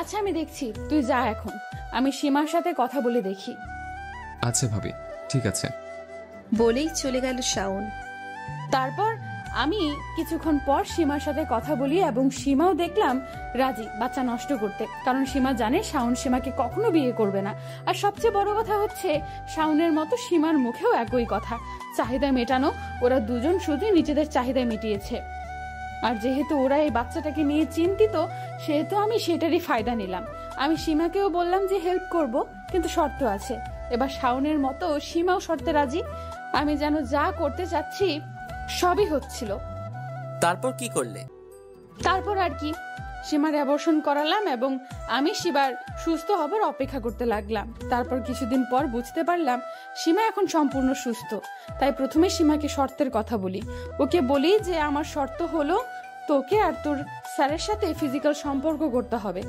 আচ্ছা আমি দেখছি, তুই যা এখন, আমি সীমার সাথে কথা বলে দেখি। আচ্ছা ভাবি, ঠিক আছে। বলেই চলে গেল শাওন। তারপর আমি কিছুক্ষণ পর সীমার সাথে কথা বলি এবং সীমাও দেখলাম রাজি বাচ্চা নষ্ট করতে, কারণ সীমা জানে শাওন সীমাকে কখনো বিয়ে করবে না। আর সবচেয়ে বড় কথা হচ্ছে শাওনের মতো সীমার মুখেও একই কথা, চাহিদা মেটানো। ওরা দুজন শুধু নিজেদের চাহিদা মিটিয়েছে, আর যেহেতু ওরা এই বাচ্চাটাকে নিয়ে চিন্তিত, সেহেতু আমি সেটারই ফায়দা নিলাম। আমি সীমাকেও বললাম যে হেল্প করব, কিন্তু শর্ত আছে। এবার শাওনের মতো সীমাও শর্তে রাজি। আমি যেন যা করতে চাচ্ছি সবই হচ্ছিল। তারপর কি করলে? তারপর আর কি, সীমার অ্যাবর্শন করালাম এবং আমি সীমার সুস্থ হবার অপেক্ষা করতে লাগলাম। তারপর কিছুদিন পর বুঝতে পারলাম সীমা এখন সম্পূর্ণ সুস্থ। তাই প্রথমে সীমাকে শর্তের কথা বলি। ওকে বলি যে আমার শর্ত হলো তোকে আর তোর স্যারের সাথে ফিজিক্যাল সম্পর্ক করতে হবে।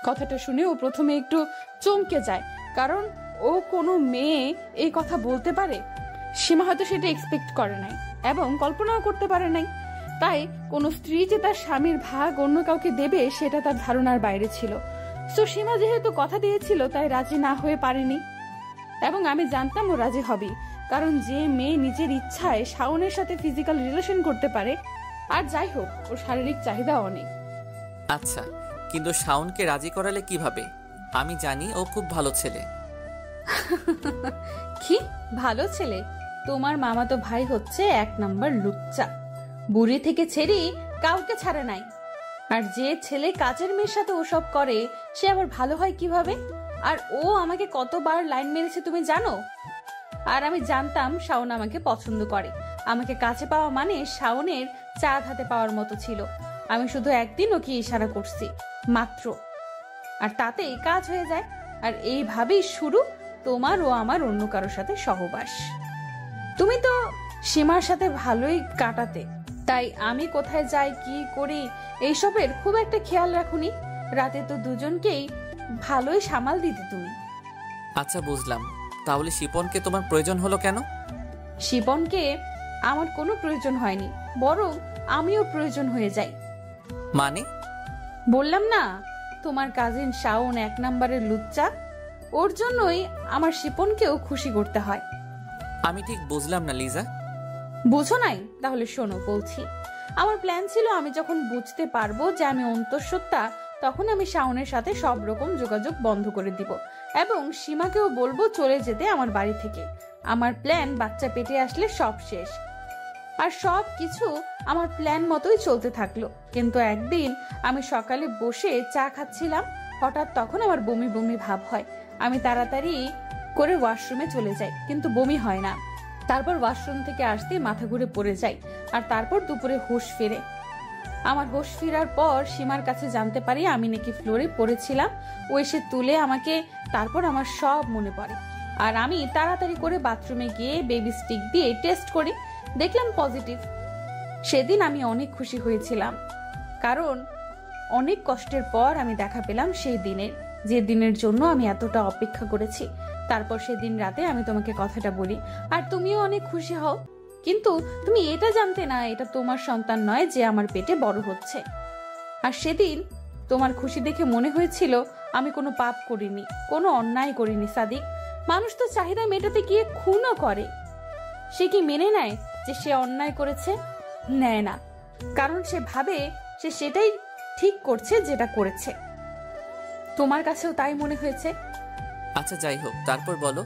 কথাটা শুনে ও প্রথমে একটু চমকে যায়, কারণ ও কোনো মেয়ে এই কথা বলতে পারে। সীমা হয়তো সেটা এক্সপেক্ট করে নাই এবং কল্পনাও করতে পারে নাই। তাই কোনো স্ত্রী যে তার স্বামীর ভাগ অন্য কাউকে দেবে সেটা তার ধারণার বাইরে ছিল। সো সীমা যেহেতু কথা দিয়েছিল তাই রাজি না হয়ে পারেনি, এবং আমি জানতাম ও রাজি হবে, কারণ যে মেয়ে নিজের ইচ্ছায় শাওনের সাথে ফিজিক্যাল রিলেশন করতে পারে, আর যাই হোক ওর শারীরিক চাহিদা অনেক। আচ্ছা, কিন্তু শাওনকে রাজি করালে কিভাবে? আমি জানি ও খুব ভালো ছেলে। কি ভালো ছেলে? তোমার মামাতো ভাই হচ্ছে 1 নাম্বার লুচ্চা, বুড়ি থেকে ছেড়ে কাউকে ছাড়ে নাই। আর যে ছেলে কাজের মেয়ের সাথে ওসব করে সে আবার ভালো হয় কিভাবে? আর ও আমাকে কতবার লাইন মেরেছে তুমি জানো? আর আমি জানতাম শাওন আমাকে পছন্দ করে। আমাকে কাছে পাওয়া মানে শাওনের চাঁদ হাতে পাওয়ার মতো ছিল। আমি শুধু একদিন ওকে ইশারা করছি মাত্র, আর তাতেই কাজ হয়ে যায়। আর এইভাবেই শুরু তোমার ও আমার অন্য কারোর সাথে সহবাস। তুমি তো সীমার সাথে ভালোই কাটাতে, তাই আমি কোথায় যাই কি করি এইসবের খুব একটা খেয়াল রাখুনি। রাতে তো দুজনকেই ভালোই সামাল দিতে তুমি। আচ্ছা বুঝলাম, তাহলে শিপনকে তোমার প্রয়োজন হলো কেন? শিপনকে আমার কোনো প্রয়োজন হয়নি, বরং আমিও প্রয়োজন হয়ে যাই। মানে? বললাম না, তোমার কাজিন শাওন 1 নাম্বারের লুচ্চা, ওর জন্যই আমার শিপনকেও খুশি করতে হয়। আমি ঠিক বুঝলাম না লিজা। বুঝো নাই? তাহলে শোনো বলছি। আমার প্ল্যান ছিল আমি যখন বুঝতে পারবো যে আমি অন্তঃসত্ত্বা, তখন আমি শাওনের সাথে সব রকম যোগাযোগ বন্ধ করে দিব এবং সীমাকেও বলবো চলে যেতে আমার বাড়ি থেকে। আমার প্ল্যান বাচ্চা পেটে আসলে সব শেষ, আর সব কিছু আমার প্ল্যান মতোই চলতে থাকলো। কিন্তু একদিন আমি সকালে বসে চা খাচ্ছিলাম, হঠাৎ তখন আমার বমি বমি ভাব হয়। আমি তাড়াতাড়ি করে ওয়াশরুমে চলে যাই, কিন্তু বমি হয় না। তারপর ওয়াশরুম থেকে আসতে মাথা ঘুরে পড়ে যাই, আর তারপর দুপুরে হুঁশ ফিরে। আমার হুঁশ ফেরার পর সীমার কাছে জানতে পারি আমি নাকি ফ্লোরে পড়েছিলাম। ও এসে তুলে আমাকে, তারপর আমার সব মনে পড়ে। আর আমি তাড়াতাড়ি করে বাথরুমে গিয়ে বেবি স্টিক দিয়ে টেস্ট করি, দেখলাম পজিটিভ। সেদিন আমি অনেক খুশি হয়েছিলাম, কারণ অনেক কষ্টের পর আমি দেখা পেলাম সেই দিনের, যে দিনের জন্য আমি এতটা অপেক্ষা করেছি। তারপর সেদিন রাতে আমি তোমাকে কথাটা বলি, আর তুমিও অনেক খুশি হও। কিন্তু তুমি এটা জানতে না এটা তোমার সন্তান নয় যে আমার পেটে বড় হচ্ছে। আর সেদিন তোমার খুশি দেখে মনে হয়েছিল আমি কোনো পাপ করিনি, কোনো অন্যায় করিনি। সাদিক, মানুষ তো চাহিদা মেটাতে গিয়ে খুনও করে। সে কি মেনে নেয় যে সে অন্যায় করেছে? নেয় না, কারণ সে ভাবে সে সেটাই ঠিক করছে যেটা করেছে। তোমার কাছেও তাই মনে হয়েছে? আচ্ছা যাই হোক, তারপর বলো।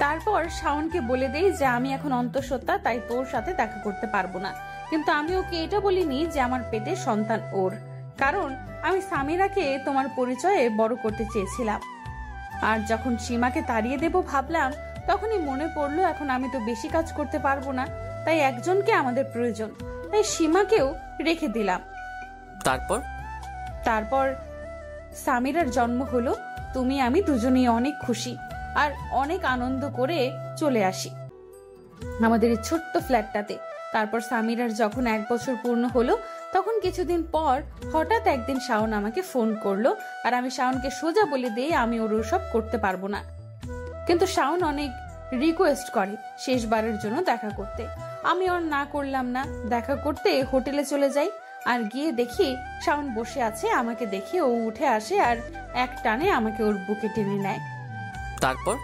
তারপর শাওনকে বলে দেই যে আমি এখন অন্তঃসত্ত্বা, তাই তোর সাথে দেখা করতে পারবো না। কিন্তু আমি ওকে এটা বলিনি যে আমার পেটে সন্তান ওর, কারণ আমি সামিরাকে তোমার পরিচয়ে বড় করতে চেয়েছিলাম। আর যখন সীমাকে তাড়িয়ে দেব ভাবলাম, তখনই মনে পড়লো এখন আমি তো বেশি কাজ করতে পারবো না, তাই একজনকে আমাদের প্রয়োজন, তাই সীমাকেও রেখে দিলাম। তারপর সামিরার জন্ম হলো। তুমি আমি দুজনেই অনেক খুশি আর অনেক আনন্দ করে চলে আসি আমাদের এই ছোট্ট ফ্ল্যাটটাতে। তারপর সামিরার যখন 1 বছর পূর্ণ হলো, তখন কিছুদিন পর হঠাৎ একদিন শাওন আমাকে ফোন করলো, আর আমি শাওনকে সোজা বলে দিই আমি ওর সব করতে পারবো না। কিন্তু শাওন অনেক রিকোয়েস্ট করে শেষবারের জন্য দেখা করতে। আমি ওর না করলাম না। দেখা করতে হোটেলে চলে যাই, আর গিয়ে দেখি শাওন বসে আছে। আমাকে দেখে ও উঠে আসে আর এক টানে আমাকে ওর বুকে টেনে নেয়। তারপর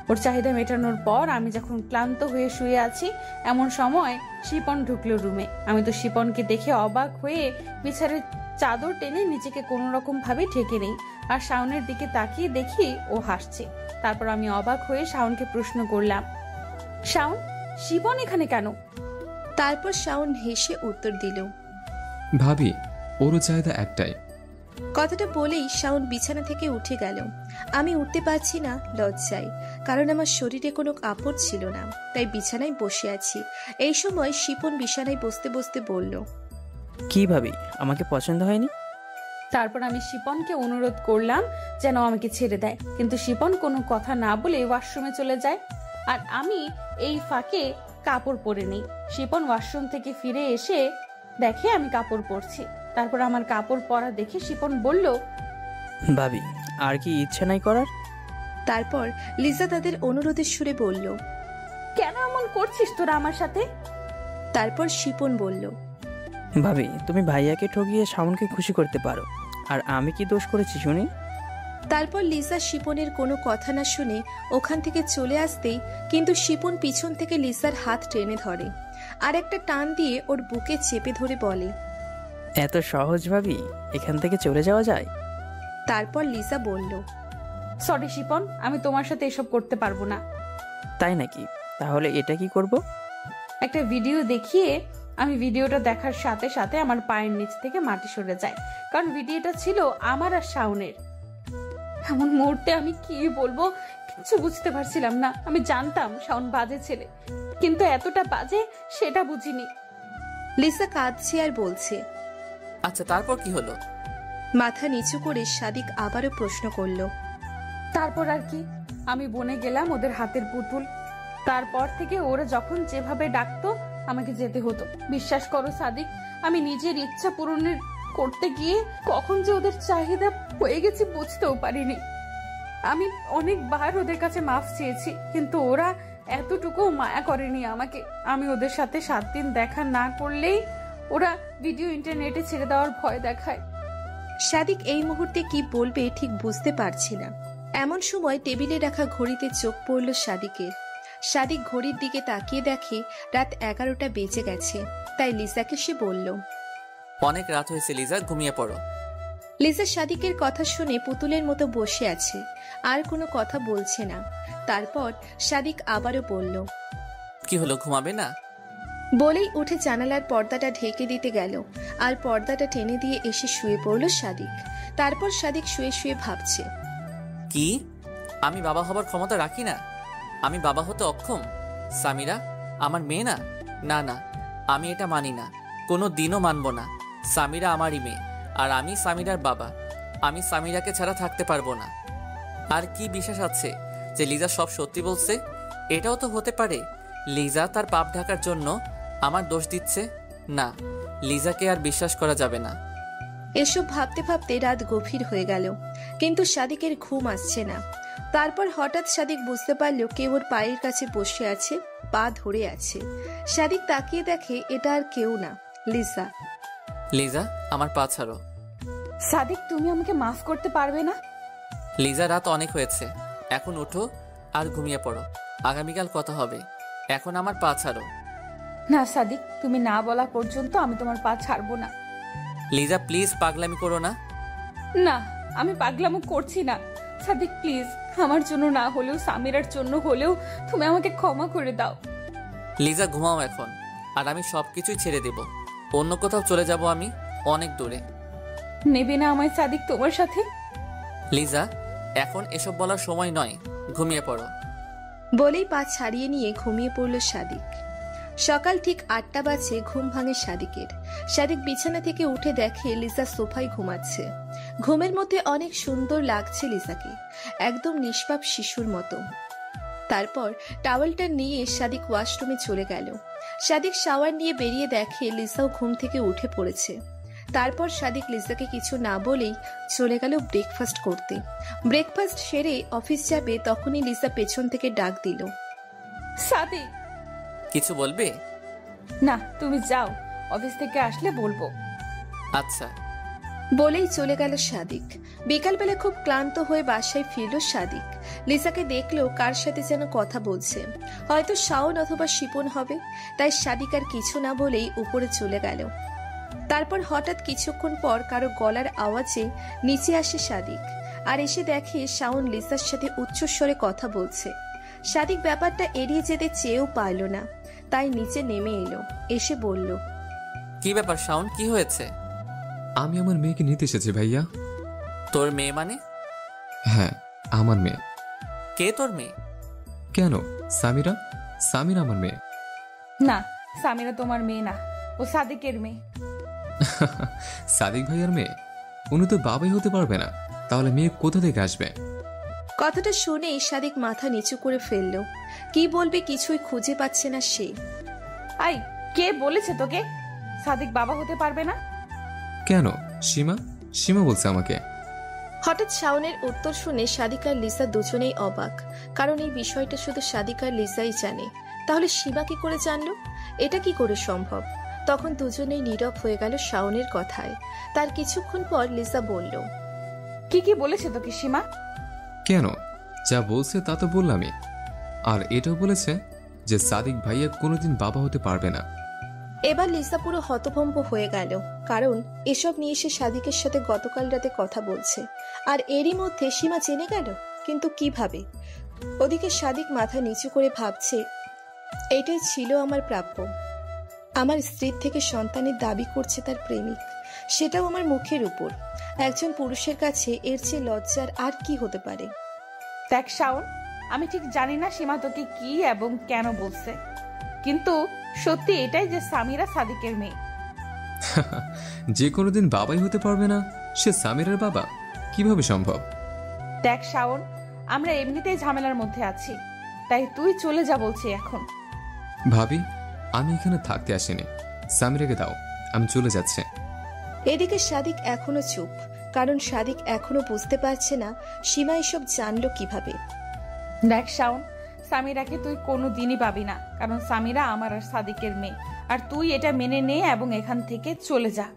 ওর চাহিদা মেটানোর পর আমি যখন ক্লান্ত হয়ে শুয়ে আছি, এমন সময় শিপন ঢুকলো রুমে। আমি তো শিপনকে দেখে অবাক হয়ে বিছানার চাদর টেনে নিজেকে কোনো রকম ভাবে ঢেকে নেই, আর শাওনের দিকে তাকিয়ে দেখি ও হাসছে। তারপর আমি অবাক হয়ে শাওনকে প্রশ্ন করলাম, শাওন, শিপন এখানে কেন? তারপর শাওন হেসে উত্তর দিল, ভাবি, ওরও চাহিদা একটাই। কথাটা বলেই শাওন বিছানা থেকে উঠে গেল। আমি উঠতে পারছি না লজ্জায়, কারণ আমার শরীরে কোনো কাপড় ছিল না, তাই বিছানায় বসে আছি। এই সময় শিপন বিছানায় বসতে বসতে বলল, কি ভাবি, আমাকে পছন্দ হয়নি? তারপর আমি শিপনকে অনুরোধ করলাম যেন আমাকে ছেড়ে দেয়, কিন্তু শিপন কোনো কথা না বলে ওয়াশরুমে চলে যায়, আর আমি এই ফাঁকে কাপড় পরে নেই। শিপন ওয়াশরুম থেকে ফিরে এসে দেখে আমি কাপড় পরছি। তারপর আমার কাপড় পরা দেখে শিপন বলল, ভাবি, আর কি ইচ্ছে নাই করার? তারপর লিজা তাদের অনুরোধের সুরে বলল, কেন এমন করছিস তোরা আমার সাথে? তারপর শিপন বলল, ভাবি, তুমি ভাইয়াকে ঠকিয়ে শাওনকে খুশি করতে পারো, আর আমি কি দোষ করেছি শুনি? তারপর লিজা শিপনের কোনো কথা না শুনে ওখান থেকে চলে আসতেই কিন্তু শিপন পিছন থেকে লিজার হাত টেনে ধরে, আর একটা টান দিয়ে ওর বুকে চেপে ধরে বলে, এত সহজ ভাবি এখান থেকে চলে যাওয়া যায়? তারপর লিজা বলল, সরি শিপন, আমি তোমার সাথে এসব করতে পারবো না। তাই নাকি? তাহলে এটা কি করব? একটা ভিডিও দেখিয়ে আমি ভিডিওটা দেখার সাথে সাথে আমার পায়ের নিচ থেকে মাটি সরে যায়, কারণ ভিডিওটা ছিল আমার আর শাওনের। এমন মুহূর্তে আমি কি বলবো কিছু বুঝতে পারছিলাম না। আমি জানতাম শাওন বাজে ছেলে, কিন্তু এতটা বাজে সেটা বুঝিনি। লিজা কাঁদছে আর বলছে, আচ্ছা তারপর কি হলো? মাথা নিচু করে সাদিক আবারও প্রশ্ন করল, তারপর আর কি, আমি বনে গেলাম ওদের হাতের পুতুল। তারপর থেকে ওরা যখন যেভাবে ডাকতো আমাকে যেতে হতো। বিশ্বাস করো সাদিক, আমি নিজের ইচ্ছা পূরণের করতে গিয়ে কখন যে ওদের চাহিদা হয়ে গেছে বুঝতেও পারিনি। আমি অনেকবার ওদের কাছে মাফ চেয়েছি, কিন্তু ওরা এতটুকু মায়া করেনি আমাকে। আমি ওদের সাথে 7 দিন দেখা না করলেই ওরা ভিডিও ইন্টারনেটে ছেড়ে দেওয়ার ভয় দেখায়। সাদিক এই মুহূর্তে কি বলবে ঠিক বুঝতে পারছি না। এমন সময় টেবিলে রাখা ঘড়িতে চোখ পড়ল সাদিকের। সাদিক ঘড়ির দিকে তাকিয়ে দেখে রাত 11টা বেজে গেছে, তাই লিজাকে সে বলল, অনেক রাত হয়েছে লিজা, ঘুমিয়ে পড়ো। লিজা সাদিকের কথা শুনে পুতুলের মতো বসে আছে, আর কোনো কথা বলছে না। তারপর সাদিক আবারও বলল, কি হলো, ঘুমাবে না? বলেই উঠে জানালার পর্দাটা ঢেকে দিতে গেল, আর পর্দাটা টেনে দিয়ে এসে শুয়ে পড়ল সাদিক। তারপর সাদিক শুয়ে শুয়ে ভাবছে, কি আমি বাবা হবার ক্ষমতা রাখি না? আমি বাবা হতে অক্ষম? সামিরা আমার মেয়ে না? না না, আমি এটা মানি না, কোনো দিনও মানব না। সামিরা আমারই মেয়ে, আর আমি সামিরার বাবা। আমি সামিরাকে ছাড়া থাকতে পারবো না। আর কি বিশ্বাস আছে যে লিজা সব সত্যি বলছে? এটাও তো হতে পারে লিজা তার পাপ ঢাকার জন্য আমার দোষ দিচ্ছে। না, লিজাকে আর বিশ্বাস করা যাবে না। এসব ভাবতে ভাবতে রাত গভীর হয়ে গেল, কিন্তু সাদিকের ঘুম আসছে না। তারপর হঠাৎ সাদিক বুঝতে পারল কেউ ওর পায়ের কাছে বসে আছে, পা ধরে আছে। সাদিক তাকিয়ে দেখে এটা আর কেউ না, লিজা। লিজা আমার পা ছাড়ো। সাদিক, তুমি আমাকে মাফ করতে পারবে না? লিজা রাত অনেক হয়েছে, এখন ওঠো আর ঘুমিয়ে পড়ো। আগামীকাল কথা হবে, এখন আমার পা ছাড়ো। না সাদিক, তুমি না বলা পর্যন্ত আমি তোমার পা ছাড়বো না। লিজা প্লিজ পাগলামি করো না। না, আমি পাগলামো করছি না। সাদিক প্লিজ, আমার জন্য না হলেও সামিরার জন্য হলেও তুমি আমাকে ক্ষমা করে দাও। লিজা ঘুমাও এখন, আর আমি সবকিছুই ছেড়ে দেব। অন্য কোথাও চলে যাব আমি, অনেক দূরে। নেবে না আমায় সাদিক তোমার সাথে? লিজা এখন এসব বলার সময় নয়, ঘুমিয়ে পড়ো। বলেই পা ছাড়িয়ে নিয়ে ঘুমিয়ে পড়ল সাদিক। সকাল ঠিক 8টা বাজে ঘুম ভাঙে সাদিকের। সাদিক বিছানা থেকে উঠে দেখে লিসা সোফায় ঘুমাচ্ছে। ঘুমের মধ্যে অনেক সুন্দর লাগছে লিসাকে, একদম নিষ্পাপ শিশুর মতো। তারপর টাওয়েলটা নিয়ে সাদিক ওয়াশরুমে চলে গেল। সাদিক শাওয়ার নিয়ে বেরিয়ে দেখে লিসাও ঘুম থেকে উঠে পড়েছে। তারপর সাদিক লিসাকে কিছু না বলেই চলে গেল ব্রেকফাস্ট করতে। ব্রেকফাস্ট সেরে অফিস যাবে, তখনই লিসা পেছন থেকে ডাক দিল, সাদিক। কিছু বলবে? না, তুমি যাও, অফিস থেকে আসলে বলবো। আচ্ছা। বলেই চলে গেল সাদিক। বিকালবেলা খুব ক্লান্ত হয়ে বাসায় ফিরল সাদিক। লিসাকে দেখলো কার সাথে যেন কথা বলছে, হয়তো শাওন অথবা শিপন হবে। তাই সাদিক আর কিছু না বলেই উপরে চলে গেল। তারপর হঠাৎ কিছুক্ষণ পর কারো গলার আওয়াজে নিচে আসে সাদিক, আর এসে দেখে শাওন লিসার সাথে উচ্চস্বরে কথা বলছে। সাদিক ব্যাপারটা এড়িয়ে যেতে চেয়েও পারল না, তাই নিচে নেমে এলো। এসে বলল, কি ব্যাপার শাওন, কি হয়েছে? আমি আমার মেয়েকে নিতে এসেছি ভাইয়া। তোর মেয়ে মানে? হ্যাঁ, আমার মেয়ে। কে তোর মেয়ে? কেন? সামিরা। সামিরা আমার মেয়ে। না, সামিরা তোমার মেয়ে না, ও সাদিকের মেয়ে। সাদিক ভাইয়ার মেয়ে? উনি তো বাবাই হতে পারবে না, তাহলে মেয়ে কোথা থেকে আসবে? কথাটা শুনে সাদিক মাথা নিচু করে ফেলল। কি বলবে কিছুই খুঁজে পাচ্ছে না সে। আই, কে বলেছে তোকে সাদিক বাবা হতে পারবে না? কেন? সীমা সীমা বলছে আমাকে। হঠাৎ শাওনের উত্তর শুনে সাদিক আর লিসা দুজনেই অবাক, কারণ এই বিষয়টা শুধু সাদিক আর লিসাই জানে। তাহলে সীমা কি করে জানলো? এটা কি করে সম্ভব? তখন দুজনেই নীরব হয়ে গেল শাওনের কথায়। তার কিছুক্ষণ পর লিসা বলল, কি বলেছে তোকে সীমা? কেন? যা বলছে তা তো বললামই। আর এটাও বলেছে যে সাদিক ভাইয়া কোনোদিন বাবা হতে পারবে না। এবার লিসা পুরো হতভম্ব হয়ে গেল, কারণ এসব নিয়ে সে সাদিকের সাথে গতকাল রাতে কথা বলছে, আর এরই মধ্যে সীমা জেনে গেল। কিন্তু কিভাবে? ওদিকে সাদিক মাথা নিচু করে ভাবছে, এটাই ছিল আমার প্রাপ্য। আমার স্ত্রীর থেকে সন্তানের দাবি করছে তার প্রেমিক, সেটাও আমার মুখের উপর। একজন পুরুষের কাছে এর চেয়ে লজ্জার আর কি হতে পারে? দেখ শাওন, আমি ঠিক জানি না সীমা তোকে কি এবং কেন বলছে, কিন্তু সত্যি এটাই যে সামিরা সাদিকের মেয়ে। যে কোনোদিন বাবাই হতে পারবে না, সে সামিরার বাবা কিভাবে সম্ভব? দেখ শাওন, আমরা এমনিতেই ঝামেলার মধ্যে আছি, তাই তুই চলে যা বলছি এখন। ভাবি, আমি এখানে থাকতে আসিনি। সামিরাকে দাও, আমি চলে যাচ্ছি। এদিকে সাদিক এখনো চুপ, কারণ সাদিক এখনো বুঝতে পারছে না সীমা এসব জানলো কিভাবে। দেখ শাওন, সামিরাকে তুই কোনো দিনই পাবি না, কারণ সামিরা আমার আর সাদিকের মেয়ে, আর তুই এটা মেনে নে এবং এখান থেকে চলে যা।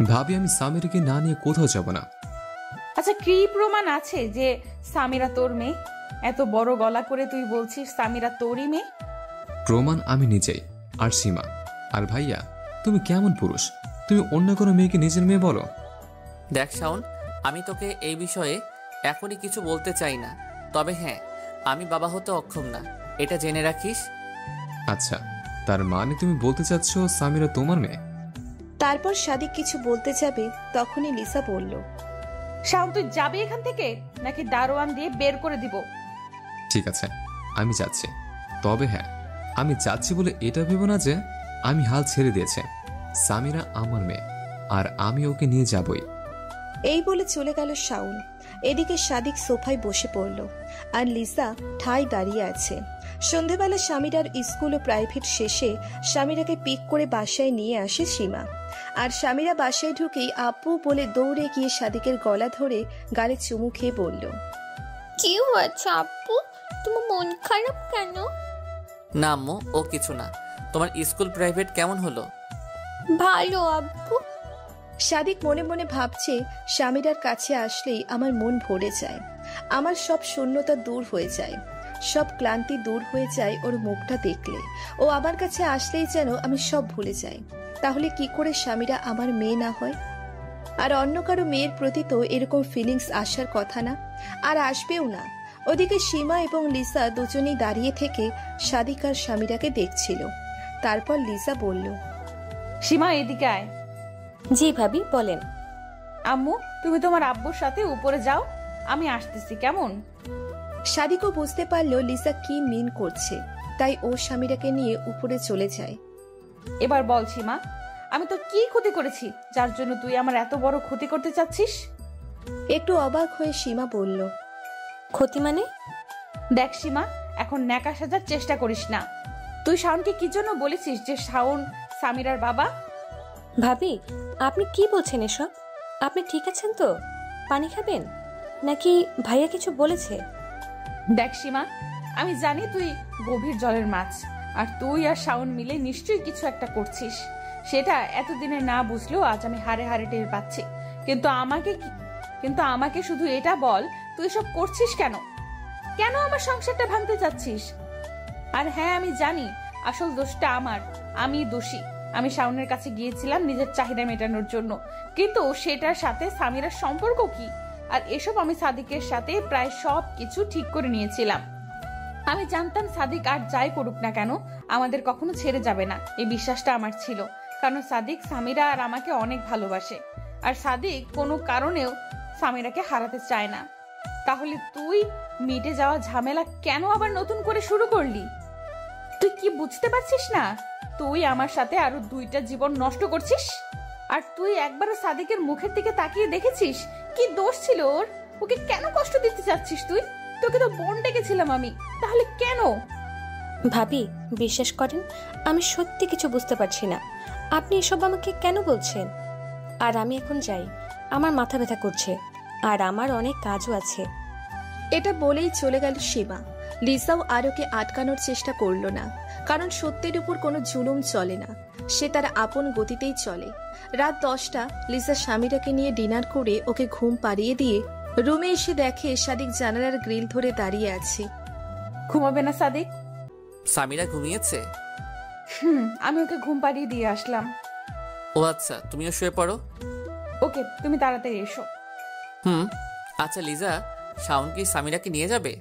ভাবি, আমি সামিরাকে না নিয়ে কোথাও যাব না। আচ্ছা, কি প্রমাণ আছে যে সামিরা তোর মেয়ে? এত বড় গলা করে তুই বলছিস সামিরা তোরই মেয়ে? প্রমাণ আমি নিজেই আর সীমা। আর ভাইয়া, তুমি কেমন পুরুষ? তুমি অন্য কোনো মেয়েকে নিজের মেয়ে বলো? দেখ শাওন, আমি তোকে এই বিষয়ে এখনই কিছু বলতে চাই না, তবে হ্যাঁ, আমি বাবা হতে অক্ষম না, এটা জেনে রাখিস। আচ্ছা, তার মানে তুমি বলতে চাচ্ছ সামিরা তোমার মেয়ে? তারপর সাদিক কিছু বলতে যাবে, তখনই লিসা বলল, শাওন, তুই যাবি এখান থেকে নাকি দারোয়ান দিয়ে বের করে দিব? ঠিক আছে, আমি যাচ্ছি। তবে হ্যাঁ, আমি যাচ্ছি বলে এটা ভেবো না যে আমি হাল ছেড়ে দিয়েছে। সামিরা আমার মেয়ে, আর আমি ওকে নিয়ে যাবই। এই বলে চলে গেল শাওন। এদিকে সাদিক সোফায় বসে পড়ল, আর লিসা ঠায় দাঁড়িয়ে আছে। সন্ধেবেলা সামিরার স্কুল ও প্রাইভেট শেষে সামিরাকে পিক করে বাসায় নিয়ে আসে সীমা। আর সামিরা বাসায় ঢুকেই আপু বলে দৌড়ে গিয়ে সাদিকের গলা ধরে গালে চুমু খেয়ে বলল, কি হয়েছে আপু, তোমার মন খারাপ কেন? না আম্মু, ও কিছু না। তোমার স্কুল প্রাইভেট কেমন হলো? ভালো আব্বু। সাদিক মনে মনে ভাবছে, সামিরার কাছে আসলেই আমার মন ভরে যায়, আমার সব শূন্যতা দূর হয়ে যায়, সব ক্লান্তি দূর হয়ে যায় ওর মুখটা দেখলে। ও আমার কাছে আসলেই যেন আমি সব ভুলে যাই। তাহলে কি করে সামিরা আমার মেয়ে না হয়? আর অন্য কারো মেয়ের প্রতি তো এরকম ফিলিংস আসার কথা না, আর আসবেও না। ওদিকে সীমা এবং লিসা দুজনেই দাঁড়িয়ে থেকে সাদিক আর সামিরাকে দেখছিল। তারপর লিসা বলল, সীমা, এদিকে আয়। জি ভাবি, বলেন। আম্মু, তুমি তোমার আব্বুর সাথে উপরে যাও, আমি আসতেছি, কেমন? সাদিকও বুঝতে পারলো লিসা কি মিন করছে, তাই ও সামিরাকে নিয়ে উপরে চলে যায়। এবার বল সীমা, আমি তো কি ক্ষতি করেছি যার জন্য তুই আমার এত বড় ক্ষতি করতে চাচ্ছিস? একটু অবাক হয়ে সীমা বলল, ক্ষতি মানে? দেখ সীমা, এখন ন্যাকা সাজার চেষ্টা করিস না। তুই শাওনকে কি জন্য বলেছিস যে শাওন সামিরার বাবা? ভাবি, আপনি কি বলছেন এসব? আপনি ঠিক আছেন তো? পানি খাবেন নাকি ভাইয়া কিছু বলেছে? দেখ সীমা, আমি জানি তুই গভীর জলের মাছ, আর তুই আর শাওন মিলে নিশ্চয়ই কিছু একটা করছিস। সেটা এতদিনে না বুঝলেও আজ আমি হাড়ে হাড়ে টের পাচ্ছি। কিন্তু আমাকে শুধু এটা বল, তুই সব করছিস কেন? কেন আমার সংসারটা ভাঙতে চাচ্ছিস? আর হ্যাঁ, আমি জানি আসল দোষটা আমার, আমি দোষী। আমি শাওনের কাছে গিয়েছিলাম নিজের চাহিদা মেটানোর জন্য, কিন্তু সেটার সাথে সামিরার সম্পর্ক কি? আর এসব আমি সাদিকের সাথে প্রায় সব কিছু ঠিক করে নিয়েছিলাম। আমি জানতাম সাদিক আর যাই করুক না কেন আমাদের কখনো ছেড়ে যাবে না, এই বিশ্বাসটা আমার ছিল। কারণ সাদিক সামিরা আর আমাকে অনেক ভালোবাসে, আর সাদিক কোনো কারণেও সামিরাকে হারাতে চায় না। তাহলে তুই মিটে যাওয়া ঝামেলা কেন আবার নতুন করে শুরু করলি? তুই কি বুঝতে পারছিস না তুই আমার সাথে আরো 2টা জীবন নষ্ট করছিস? আর তুই একবারও সাদিকের মুখের দিকে তাকিয়ে দেখেছিস কি দোষ ছিল ওর? ওকে কেন কষ্ট দিতে চাচ্ছিস তুই? তোকে তো বোন ডেকেছিলাম আমি, তাহলে কেন? ভাবি, বিশ্বাস করেন, আমি সত্যি কিছু বুঝতে পারছি না। আপনি এসব আমাকে কেন বলছেন? আর আমি এখন যাই, আমার মাথা ব্যথা করছে, আর আমার অনেক কাজও আছে। এটা বলেই চলে গেল সীমা। লিসাও আর ওকে আটকানোর চেষ্টা করলো না, কারণ সত্যের উপর কোনো জুলুম চলে না, সে তার আপন গতিতেই চলে। রাত 10টা লিসা সামিরাকে নিয়ে ডিনার করে ওকে ঘুম পাড়িয়ে দিয়ে রুমে এসে দেখে সাদিক জানালার গ্রিল ধরে দাঁড়িয়ে আছে। ঘুমাবে না সাদিক? সামিরা ঘুমিয়েছে? আমি ওকে ঘুম পাড়িয়ে দিয়ে আসলাম। ও আচ্ছা, তুমিও শুয়ে পড়ো। ওকে, তুমি তাড়াতাড়ি এসো। আচ্ছা লিজা, শাওন কি সামিরাকে নিয়ে যাবে?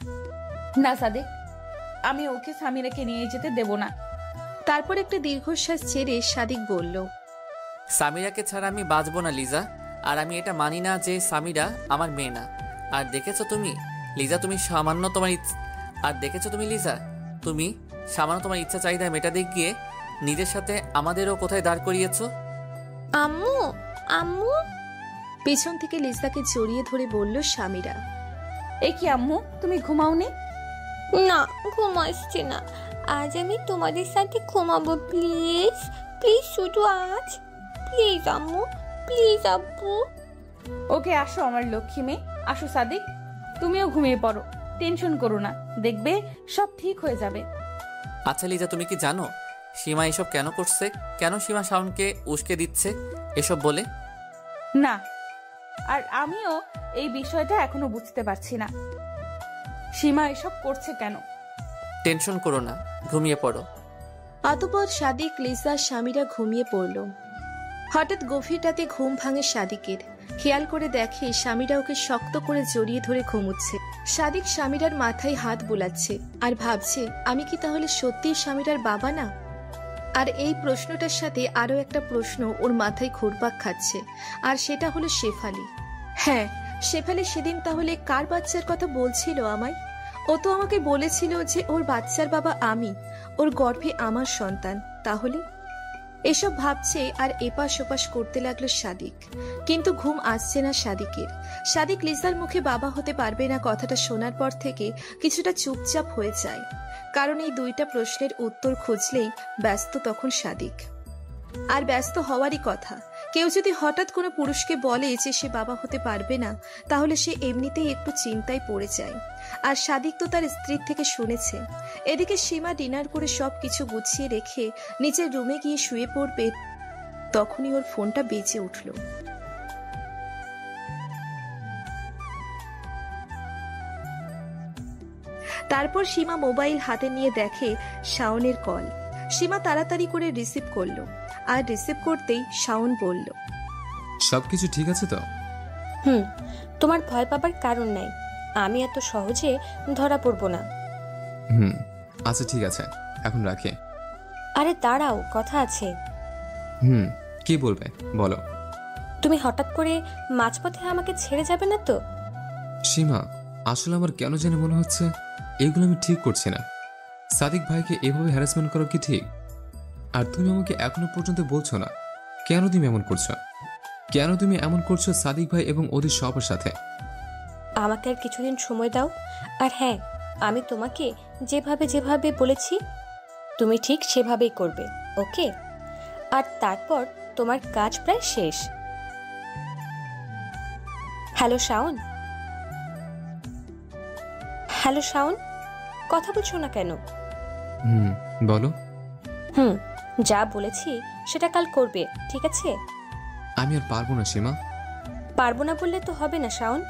না সাদিক, আমি ওকে সামিরাকে নিয়ে যেতে দেব না। তারপর একটা দীর্ঘশ্বাস ছেড়ে সাদিক বলল, সামিরাকে ছাড়া আমি বাঁচবো না লিজা। আর আমি এটা মানি না যে সামিরা আমার মেয়ে না। আর দেখেছো তুমি লিজা, তুমি সামান্য তোমার ইচ্ছা চাহিদা মেটাতে গিয়ে নিজের সাথে আমাদেরও কোথায় দাঁড় করিয়েছো। আম্মু, আম্মু। পেছন থেকে লিসাকে জড়িয়ে ধরে বলল সামিরা। এ কি আম্মু, তুমি ঘুমাওনি? না, ঘুম আসছে না। আজ আমি তোমাদের সাথে ঘুমাবো, প্লিজ প্লিজ, শুধু আজ, প্লিজ আম্মু, প্লিজ আব্বু। ওকে, আসো আমার লক্ষ্মী মেয়ে, আসো সাদিক, তুমিও ঘুমিয়ে পড়ো, টেনশন করো না, দেখবে সব ঠিক হয়ে যাবে। আচ্ছা লিজা, তুমি কি জানো সীমা এসব কেন করছে? কেন সীমা শাওনকে উস্কে দিচ্ছে এসব বলে? না, আর আমিও এই বিষয়টা এখনো বুঝতে পারছি না সীমা এসব করছে কেন। টেনশন করো না, ঘুমিয়ে পড়ো। অতঃপর সাদিক, লিসা, সামিরা ঘুমিয়ে পড়ল। হঠাৎ গভীর রাতে ঘুম ভাঙে সাদিকের। খেয়াল করে দেখে সামিরা ওকে শক্ত করে জড়িয়ে ধরে ঘুমুচ্ছে। সাদিক সামিরার মাথায় হাত বুলাচ্ছে আর ভাবছে, আমি কি তাহলে সত্যিই সামিরার বাবা না? আর এই প্রশ্নটার সাথে আরো একটা প্রশ্ন ওর মাথায় ঘুরপাক খাচ্ছে, আর সেটা হলো শেফালি। হ্যাঁ, শেফালি সেদিন তাহলে কার বাচ্চার কথা বলছিল আমায়? ও তো আমাকে বলেছিল যে ওর বাচ্চার বাবা আমি, ওর গর্ভে আমার সন্তান। তাহলে এসব ভাবছে আর এপাশ ওপাশ করতে লাগলো সাদিক। কিন্তু ঘুম আসছে না সাদিকের। সাদিক লিসার মুখে বাবা হতে পারবে না কথাটা শোনার পর থেকে কিছুটা চুপচাপ হয়ে যায়, কারণ এই 2টা প্রশ্নের উত্তর খুঁজলেই ব্যস্ত তখন সাদিক। আর ব্যস্ত হওয়ারই কথা। কেউ যদি হঠাৎ কোনো পুরুষকে বলে যে সে বাবা হতে পারবে না, তাহলে সে এমনিতেই একটু চিন্তায় পড়ে যায়। আর সাদিক তো তার স্ত্রীর থেকে শুনেছে। এদিকে সীমা ডিনার করে সব কিছু গুছিয়ে রেখে নিজের রুমে গিয়ে শুয়ে পড়বে, তখনই ওর ফোনটা বেজে উঠল। তারপর সীমা মোবাইল হাতে নিয়ে দেখে শাওনের কল। সীমা তাড়াতাড়ি করে রিসিভ করলো, আর রিসিভ করতেই শাওন বলল, সবকিছু ঠিক আছে তো? তোমার ভয় পাবার কারণ নাই, আমি এত সহজে ধরা পড়বো না। আচ্ছা ঠিক আছে, এখন রাখি। আরে দাঁড়াও, কথা আছে। কি বলবে বলো। তুমি হঠাৎ করে মাঝপথে আমাকে ছেড়ে যাবে না তো? সীমা, আসলে আমার কেন জানি মনে হচ্ছে এগুলো আমি ঠিক করছি না। সাদিক ভাইকে এভাবে হ্যারাসমেন্ট করা কি ঠিক? আর তুমি আমাকে এখনো পর্যন্ত বলছো না কেন তুমি এমন করছো? কেন তুমি এমন করছো সাদিক ভাই এবং ওদের সবার সাথে? আমাকে আর কিছুদিন সময় দাও। আর হ্যাঁ, আমি তোমাকে যেভাবে যেভাবে বলেছি তুমি ঠিক সেভাবেই করবে, ওকে? আর তারপর তোমার কাজ প্রায় শেষ। হ্যালো শাওন, হ্যালো শাওন, কথা বলছো না কেন? বলো। যা বলেছি সেটা কাল করবে, ঠিক আছে? আমি আর পারবো না সীমা। পারবো না বললে তো হবে না শাওন।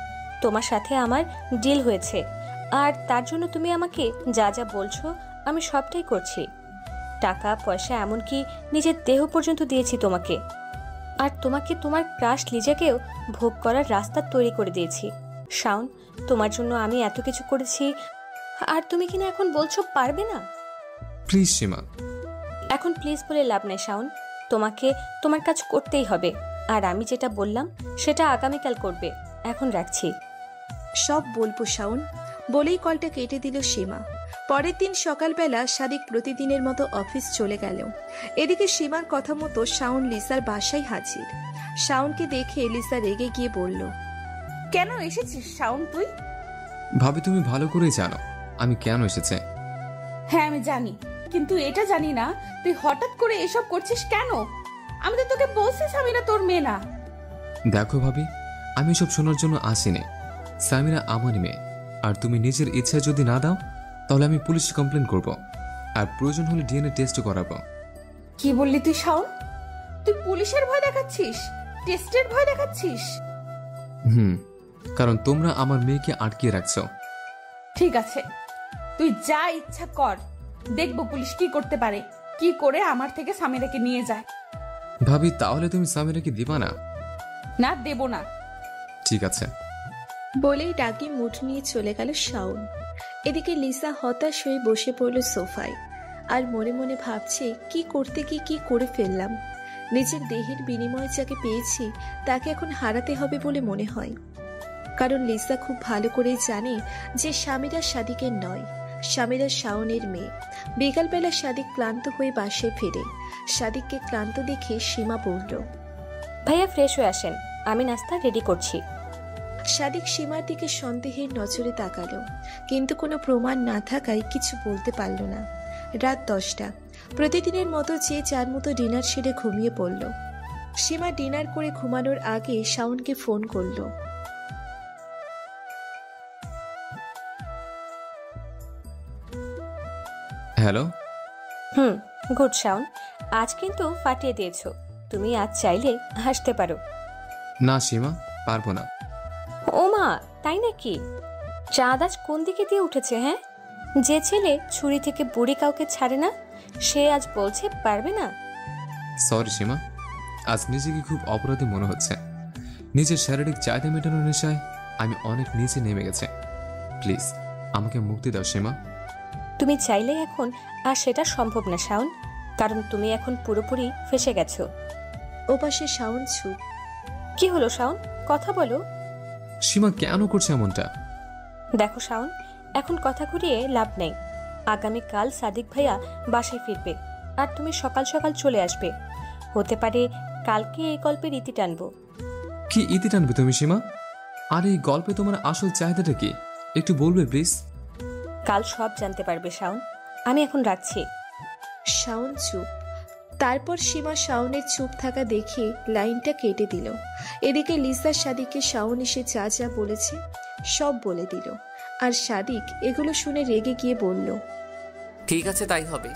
তোমার সাথে আমার ডিল হয়েছে, আর তার জন্য তুমি আমাকে যা যা বলছো আমি সবটাই করছি। টাকা পয়সা এমনকি নিজের দেহ পর্যন্ত দিয়েছি তোমাকে। আর তোমাকে তোমার ক্রাশ লিজাকেও ভোগ করার রাস্তা তৈরি করে দিয়েছি। শাওন, তোমার জন্য আমি এত কিছু করেছি, আর তুমি কিনা এখন বলছো পারবে না? প্লিজ সীমা। এখন প্লিজ বলে লাভ নেই শাওন, তোমাকে তোমার কাজ করতেই হবে। আর আমি যেটা বললাম সেটা আগামীকাল করবে। এখন রাখছি। সব বলবো শাওন বলেই কলটা কেটে দিল সীমা। পরের দিন সকালবেলা সাদিক প্রতিদিনের মতো অফিস চলে গেল। এদিকে সীমার কথা মতো শাওন লিসার বাসায় হাজির। শাওনকে দেখে লিসা রেগে গিয়ে বলল, কেন এসেছিস শাওন তুই? ভাবি, তুমি ভালো করেই জানো আমি কেন এসেছে। হ্যাঁ আমি জানি, কিন্তু এটা জানি না তুই হঠাৎ করে এসব করছিস কেন। আমি তো তোকে বলছি সামিরা তোর মেয়ে না। দেখো ভাবি, আমি এসব শোনার জন্য আসিনি। সামিরা আমার মেয়ে, আর তুমি নিজের ইচ্ছা যদি না দাও তাহলে আমি পুলিশে কমপ্লেন করব, আর প্রয়োজন হলে ডিএনএ টেস্ট করাবো। কি বললি তুই শাওন? তুই পুলিশের ভয় দেখাচ্ছিস, টেস্টের ভয় দেখাচ্ছিস? কারণ তোমরা আমার মেয়েকে আটকিয়ে রাখছো। ঠিক আছে, তুই যা ইচ্ছা কর, দেখবো পুলিশ কি করতে পারে, কি করে আমার থেকে সামিরাকে নিয়ে যায়। ভাবি, তাহলে তুমি সামিরাকে দিবা না? না, দেব না। ঠিক আছে। বলেই ডাকি মুঠ নিয়ে চলে গেল শাওন। এদিকে লিসা হতাশ হয়ে বসে পড়ল সোফায়, আর মনে মনে ভাবছে কি করতে গিয়ে কি করে ফেললাম। নিজের দেহের বিনিময়ে যাকে পেয়েছি তাকে এখন হারাতে হবে বলে মনে হয়। কারণ লিসা খুব ভালো করেই জানে যে সামিরা সাদিকের নয়, সামিরা শাওনের মেয়ে। বিকালবেলা সাদিক ক্লান্ত হয়ে বাসায় ফেরে। সাদিককে ক্লান্ত দেখে সীমা বলল, ভাইয়া ফ্রেশ হয়ে আসেন, আমি নাস্তা রেডি করছি। সাদিক সীমার দিকে সন্দেহের নজরে তাকালো, কিন্তু কোনো প্রমাণ না থাকায় কিছু বলতে পারল না। রাত 10টা। প্রতিদিনের মতো যে যার মতো ডিনার সেরে ঘুমিয়ে পড়ল। সীমা ডিনার করে ঘুমানোর আগে শাওনকে ফোন করলো। হ্যালো। গুড শাওন, আজ কিন্তু ফাটিয়ে দিয়েছো। তুমি আজ চাইলে হাসতে পারো। না সীমা, পারবো না। ও মা, তাই নাকি? চাঁদ আজ কোন দিকে দিয়ে উঠেছে? হ্যাঁ, যে ছেলে ছুরি থেকে বুড়ি কাউকে ছাড়ে না, সে আজ বলছে পারবে না। সরি সীমা, আজ নিজেকে খুব অপরাধী মনে হচ্ছে। নিজের শারীরিক চাহিদা মেটানোর নেশায় আমি অনেক নিচে নেমে গেছে। প্লিজ আমাকে মুক্তি দাও সীমা। তুমি চাইলে এখন আর সেটা সম্ভব না শাওন, কারণ তুমি এখন পুরোপুরি ফেসে গেছো। ওপাশে শাওন চুপ। কি হলো শাওন, কথা বলো। সীমা কেন করছে এমনটা? দেখো শাওন, এখন কথা ঘুরিয়ে লাভ নেই। আগামীকাল সাদিক ভাইয়া বাসায় ফিরবে, আর তুমি সকাল সকাল চলে আসবে। হতে পারে কালকে এই গল্পের ইতি টানবো। কি ইতি টানবে তুমি সীমা? আর এই গল্পে তোমার আসল চাহিদাটা কি, একটু বলবে প্লিজ? কাল সব জানতে পারবে শাওন, আমি এখন রাখছি। শাওন চুপ। তারপর সীমা শাওনের চুপ থাকা দেখে লাইনটা কেটে দিল। এদিকে লিসা সাদিককে শাওন এসে যা যা বলেছে সব বলে দিল। আর সাদিক এগুলো শুনে রেগে গিয়ে বলল, ঠিক আছে, তাই হবে।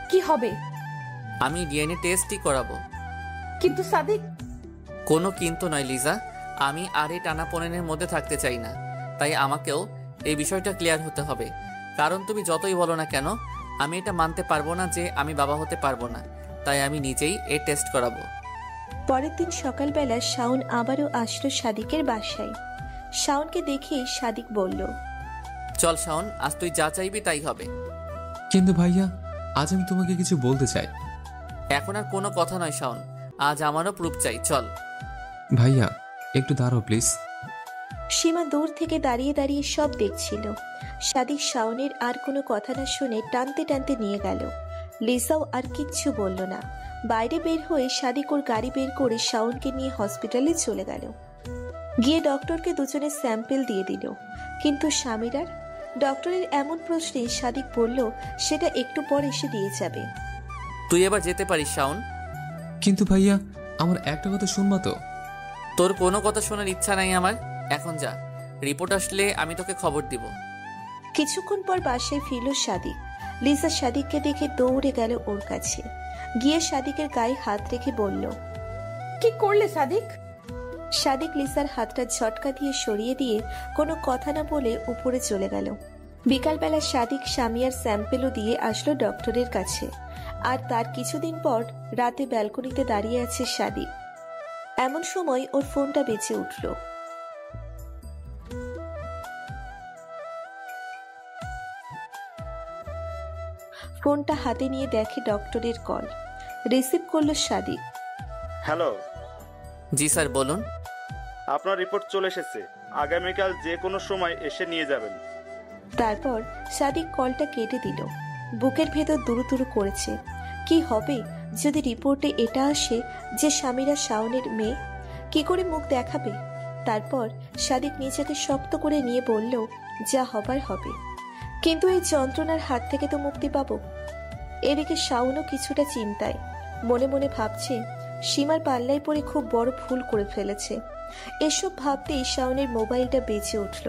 কি হবে? আমি ডিএনএ টেস্টই করাবো। কিন্তু সাদিক। কোনো কিন্তু নয় লিজা, আমি আর এই টানাপোড়েনের মধ্যে থাকতে চাই না। তাই আমাকেও এই বিষয়টা ক্লিয়ার হতে হবে। কারণ তুমি যতই বলো না কেন, আমি এটা মানতে পারবো না যে আমি বাবা হতে পারবো না। তাই আমি নিজেই এই টেস্ট করাবো। পরের দিন সকালবেলা শাওন আবারও আসলো সাদিকের বাসায়। শাওনকে দেখেই সাদিক বলল, চল শাওন, আজ তুই যা চাইবি তাই হবে। কিন্তু ভাইয়া, আজ আমি তোমাকে কিছু বলতে চাই। এখন আর কোনো কথা নয় শাওন, আজ আমারও প্রুফ চাই। চল ভাইয়া, একটু দাঁড়াও প্লিজ। সীমা দূর থেকে দাঁড়িয়ে দাঁড়িয়ে সব দেখছিল। সাদিক শাওনের আর কোনো কথা না শুনে টানতে টানতে নিয়ে গেল। লিসাও আর কিচ্ছু বলল না। বাইরে বের হয়ে সাদিক ওর গাড়ি বের করে শাওনকে নিয়ে হসপিটালে চলে গেল। গিয়ে ডক্টরকে দুজনের স্যাম্পেল দিয়ে দিল। কিন্তু সামিরার? ডক্টরের এমন প্রশ্নে সাদিক বলল সেটা একটু পর এসে দিয়ে যাবে। তুই এবার যেতে পারিস শাওন। কিন্তু ভাইয়া, আমার একটা কথা শুনবা তো? তোর কোনো কথা শোনার ইচ্ছা নাই আমার। এখন যা, রিপোর্ট আসলে আমি তোকে খবর দিব। কিছুক্ষণ পর বাসায় ফিরল সাদিক। লিসা সাদিককে দেখে দৌড়ে গেল ওর কাছে। গিয়ে সাদিকের গায়ে হাত রেখে বলল, কি করলে সাদিক? সাদিক লিসার হাতটা ঝটকা দিয়ে সরিয়ে দিয়ে কোনো কথা না বলে উপরে চলে গেল। বিকালবেলা সাদিক সামিয়ার স্যাম্পেলও দিয়ে আসলো ডক্টরের কাছে। আর তার কিছুদিন পর রাতে ব্যালকনিতে দাঁড়িয়ে আছে সাদিক। এমন সময় ওর ফোনটা বেজে উঠল। ফোনটা হাতে নিয়ে দেখে ডক্টরের কল। রিসিভ করলো সাদিক। হ্যালো। জি স্যার, বলুন। আপনার রিপোর্ট চলে এসেছে, আগামীকাল যে কোনো সময় এসে নিয়ে যাবেন। তারপর সাদিক কলটা কেটে দিল। বুকের ভেতর দুরু করেছে। কি হবে যদি রিপোর্টে এটা আসে যে সামিরা শাওনের মেয়ে? কি করে মুখ দেখাবে? তারপর সাদিক নিজেকে শক্ত করে নিয়ে বলল, যা হবার হবে, কিন্তু এই যন্ত্রণার হাত থেকে তো মুক্তি পাবো। এদিকে শাওনও কিছুটা চিন্তায়। মনে মনে ভাবছে সীমার পাল্লায় পড়ে খুব বড় ভুল করে ফেলেছে। এসব ভাবতেই শাওনের মোবাইলটা বেজে উঠল।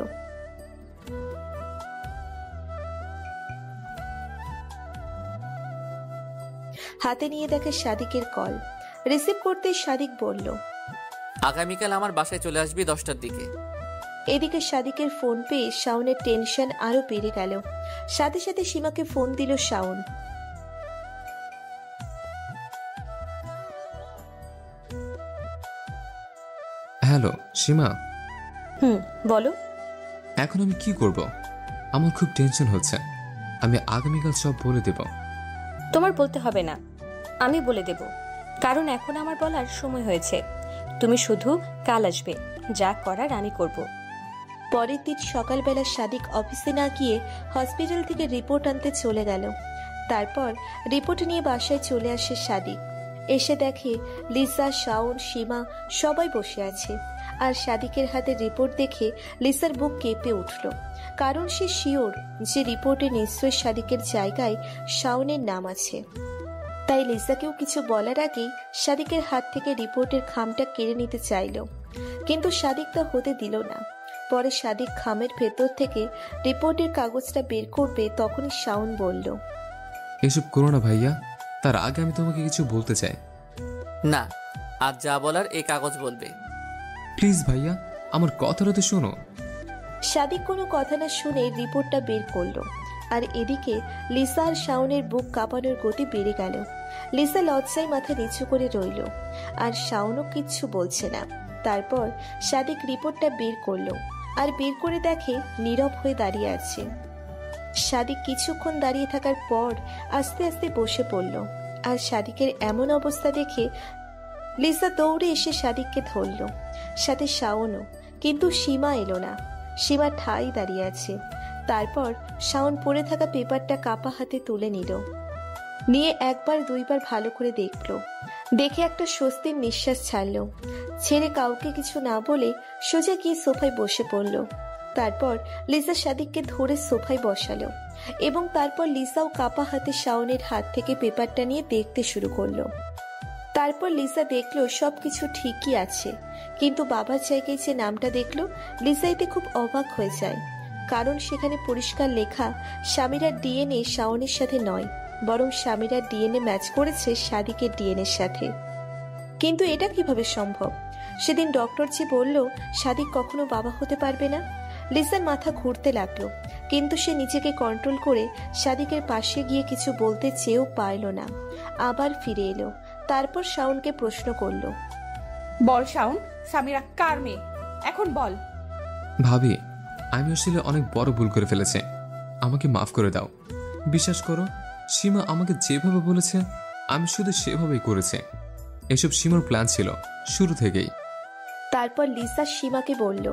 হাতে নিয়ে দেখে সাদিকের কল। রিসিভ করতেই সাদিক বলল, আগামীকাল আমার বাসায় চলে আসবি 10টার দিকে। এদিকে সাদিকের ফোন পেয়ে শাওনের টেনশন আরো বেড়ে গেল। সাথে সাথে সীমাকে ফোন দিল শাওন। হ্যালো সীমা। বলো। এখন আমি কি করব? আমার খুব টেনশন হচ্ছে। আমি আগামীকাল সব বলে দেব। তোমার বলতে হবে না, আমি বলে দেব। কারণ এখন আমার বলার সময় হয়েছে। তুমি শুধু কাল আসবে, যা করার আমি করব। পরের দিন সকালবেলা সাদিক অফিসে না গিয়ে হসপিটাল থেকে রিপোর্ট আনতে চলে গেল। তারপর রিপোর্ট নিয়ে বাসায় চলে আসে সাদিক। এসে দেখে লিসা, শাওন, সীমা সবাই বসে আছে। আর সাদিকের হাতে রিপোর্ট দেখে লিসার বুক কেঁপে উঠল। কারণ সে শিওর যে রিপোর্টে নিশ্চয়ই সাদিকের জায়গায় শাওনের নাম আছে। তাই লিসাকেও কিছু বলার আগেই সাদিকের হাত থেকে রিপোর্টের খামটা কেড়ে নিতে চাইল, কিন্তু সাদিক তা হতে দিল না। পরে সাদিক খামের ভেতর থেকে রিপোর্টের কাগজটা বের করবে, তখনই শাওন বলল, এসব করো না ভাইয়া, তার আগে আমি তোমাকে কিছু বলতে চাই। না, আজ যা বলার এই কাগজ বলবে। প্লিজ ভাইয়া, আমার কথাটা তো শোনো। সাদিক কোনো কথা না শুনে রিপোর্টটা বের করলো। আর এদিকে লিসা আর শাওনের বুক কাঁপানোর গতি বেড়ে গেল। লিসা লজ্জায় মাথা নিচু করে রইল, আর শাওনও কিচ্ছু বলছে না। তারপর সাদিক রিপোর্টটা বের করলো, আর বের করে দেখে নীরব হয়ে দাঁড়িয়ে আছে। সাদিক কিছুক্ষণ দাঁড়িয়ে থাকার পর আস্তে আস্তে বসে পড়ল। আর সাদিকের এমন অবস্থা দেখে লিসা দৌড়ে এসে সাদিককে ধরল, সাথে শাওনও। কিন্তু সীমা এলো না। সীমা ঠাই দাঁড়িয়ে আছে। তারপর শাওন পড়ে থাকা পেপারটা কাপা হাতে তুলে নিয়ে একবার দুইবার ভালো করে দেখলো। দেখে একটা স্বস্তির নিঃশ্বাস ছাড়লো। ছেড়ে কাউকে কিছু না বলে সোজা গিয়ে সোফায় বসে পড়ল। তারপর লিসা সাদিককে ধরে সোফায় বসালো, এবং তারপর লিসাও কাপা হাতে শাওনের হাত থেকে পেপারটা নিয়ে দেখতে শুরু করলো। তারপর লিসা দেখলো সবকিছু ঠিকই আছে, কিন্তু বাবার জায়গায় যে নামটা দেখলো, লিসা এতে খুব অবাক হয়ে যায়। কারণ সেখানে পরিষ্কার লেখা সামিরার ডিএনএ শাওনের সাথে নয়, বরং সামিরার ডিএনএ ম্যাচ করেছে সাদিকের ডিএনএর সাথে। কিন্তু এটা কিভাবে সম্ভব? সেদিন ডক্টর যে বলল সাদিক কখনো বাবা হতে পারবে না। লিসার মাথা ঘুরতে লাগলো, কিন্তু সে নিজেকে কন্ট্রোল করে সাদিকের পাশে গিয়ে কিছু বলতে চেয়েও পারল না। আবার ফিরে এলো। তারপর শাওনকে প্রশ্ন করলো, বল শাওন, সামিরা কার মেয়ে? এখন বল। ভাবি, আমি আসলে অনেক বড় ভুল করে ফেলেছি, আমাকে মাফ করে দাও। বিশ্বাস করো, সীমা আমাকে যেভাবে বলেছে আমি শুধু সেভাবেই করেছি। এসব সীমার প্ল্যান ছিল শুরু থেকেই। তারপর লিসা সীমাকে বলল,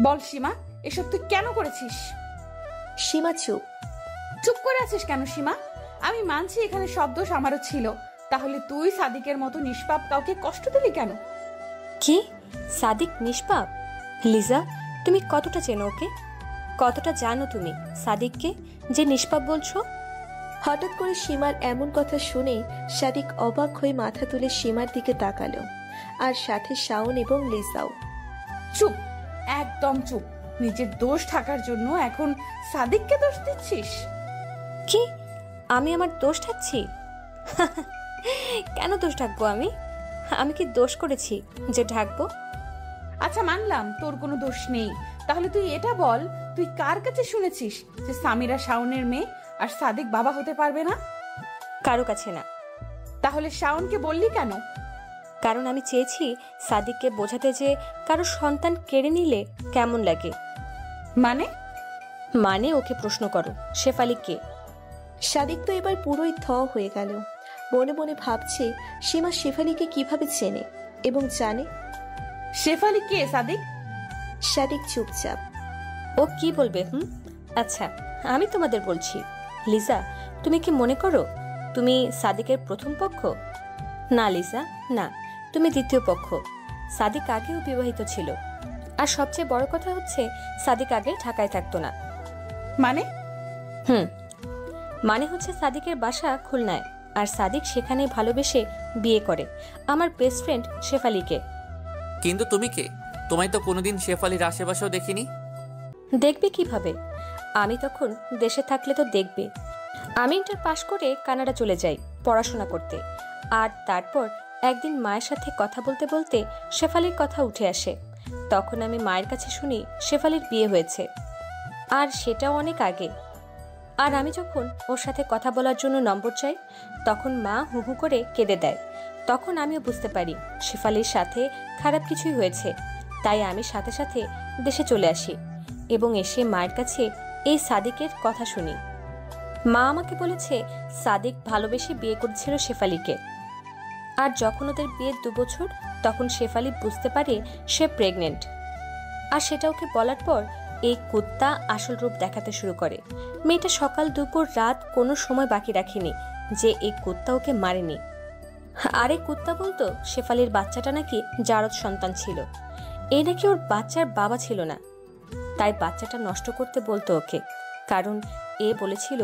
বল সীমা, এসব তুই কেন করেছিস? সীমা চুপ। চুপ করে আছিস কেন সীমা? আমি মানছি এখানে সব দোষ আমারও ছিল, তাহলে তুই সাদিকের মতো নিষ্পাপ কাউকে কষ্ট দিলি কেন? কি? সাদিক নিষ্পাপ? লিজা, তুমি কতটা চেনো ওকে? কতটা জানো তুমি সাদিককে যে নিষ্পাপ বলছো? হঠাৎ করে সীমার এমন কথা শুনে সাদিক অবাক হয়ে মাথা তুলে সীমার দিকে তাকালো, আর সাথে শাওন এবং লিসাও। চুপ, একদম চুপ। নিজের দোষ থাকার জন্য এখন সাদিককে দোষ দিচ্ছিস? কি? আমি আমার দোষ ঢাকছি? কেন দোষ ঢাকবো আমি? আমি কি দোষ করেছি যে ঢাকবো? আচ্ছা মানলাম তোর কোনো দোষ নেই, তাহলে তুই এটা বল, তুই কার কাছে শুনেছিস যে সামিরা শাওনের মেয়ে আর সাদিক বাবা হতে পারবে না? কারো কাছে না। তাহলে শাওনকে বললি কেন? কারণ আমি চেয়েছি সাদিককে বোঝাতে যে কারো সন্তান কেড়ে নিলে কেমন লাগে। মানে ওকে প্রশ্ন করো, শেফালি কে? সাদিক তো এবার পুরোই হয়ে গেল। মনে মনে ভাবছে সীমা শেফালিকে কিভাবে চেনে এবং জানে। শেফালি কে সাদিক? সাদিক চুপচাপ। ও কি বলবে? আচ্ছা, আমি তোমাদের বলছি। লিজা, তুমি কি মনে করো তুমি সাদিকের প্রথম পক্ষ? না লিজা, না, তুমি দ্বিতীয় পক্ষ। সাদিক আগেও বিবাহিত ছিল, আর সবচেয়ে বড় কথা হচ্ছে সাদিক আগে ঢাকায় থাকতো না। মানে হচ্ছে সাদিকের বাসা খুলনায়, আর সাদিক সেখানে ভালোবেসে বিয়ে করে আমার বেস্ট ফ্রেন্ড শেফালিকে। কিন্তু তুমি কে? তোমায় তো কোনোদিন শেফালির আশেপাশেও দেখিনি। দেখবে কিভাবে? আমি তখন দেশে থাকলে তো দেখবে। আমি ইন্টার পাশ করে কানাডা চলে যাই পড়াশোনা করতে, আর তারপর একদিন মায়ের সাথে কথা বলতে বলতে শেফালির কথা উঠে আসে। তখন আমি মায়ের কাছে শুনি শেফালির বিয়ে হয়েছে, আর সেটাও অনেক আগে। আর আমি যখন ওর সাথে কথা বলার জন্য নম্বর চাই, তখন মা হু হু করে কেঁদে দেয়। তখন আমিও বুঝতে পারি শেফালির সাথে খারাপ কিছুই হয়েছে। তাই আমি সাথে সাথে দেশে চলে আসি এবং এসে মায়ের কাছে এই সাদিকের কথা শুনি। মা আমাকে বলেছে সাদিক ভালোবেসে বিয়ে করেছিল শেফালিকে, আর যখন ওদের বিয়ের 2 বছর, তখন শেফালি বুঝতে পারে সে প্রেগনেন্ট। আর সেটা ওকে বলার পর এই কুত্তা আসল রূপ দেখাতে শুরু করে। মেয়েটা সকাল দুপুর রাত কোনো সময় বাকি রাখেনি যে এই কুত্তা ওকে মারেনি। আর এই কুত্তা বলতো শেফালির বাচ্চাটা নাকি জারদ সন্তান ছিল, এ নাকি ওর বাচ্চার বাবা ছিল না। তাই বাচ্চাটা নষ্ট করতে বলতো ওকে, কারণ এ বলেছিল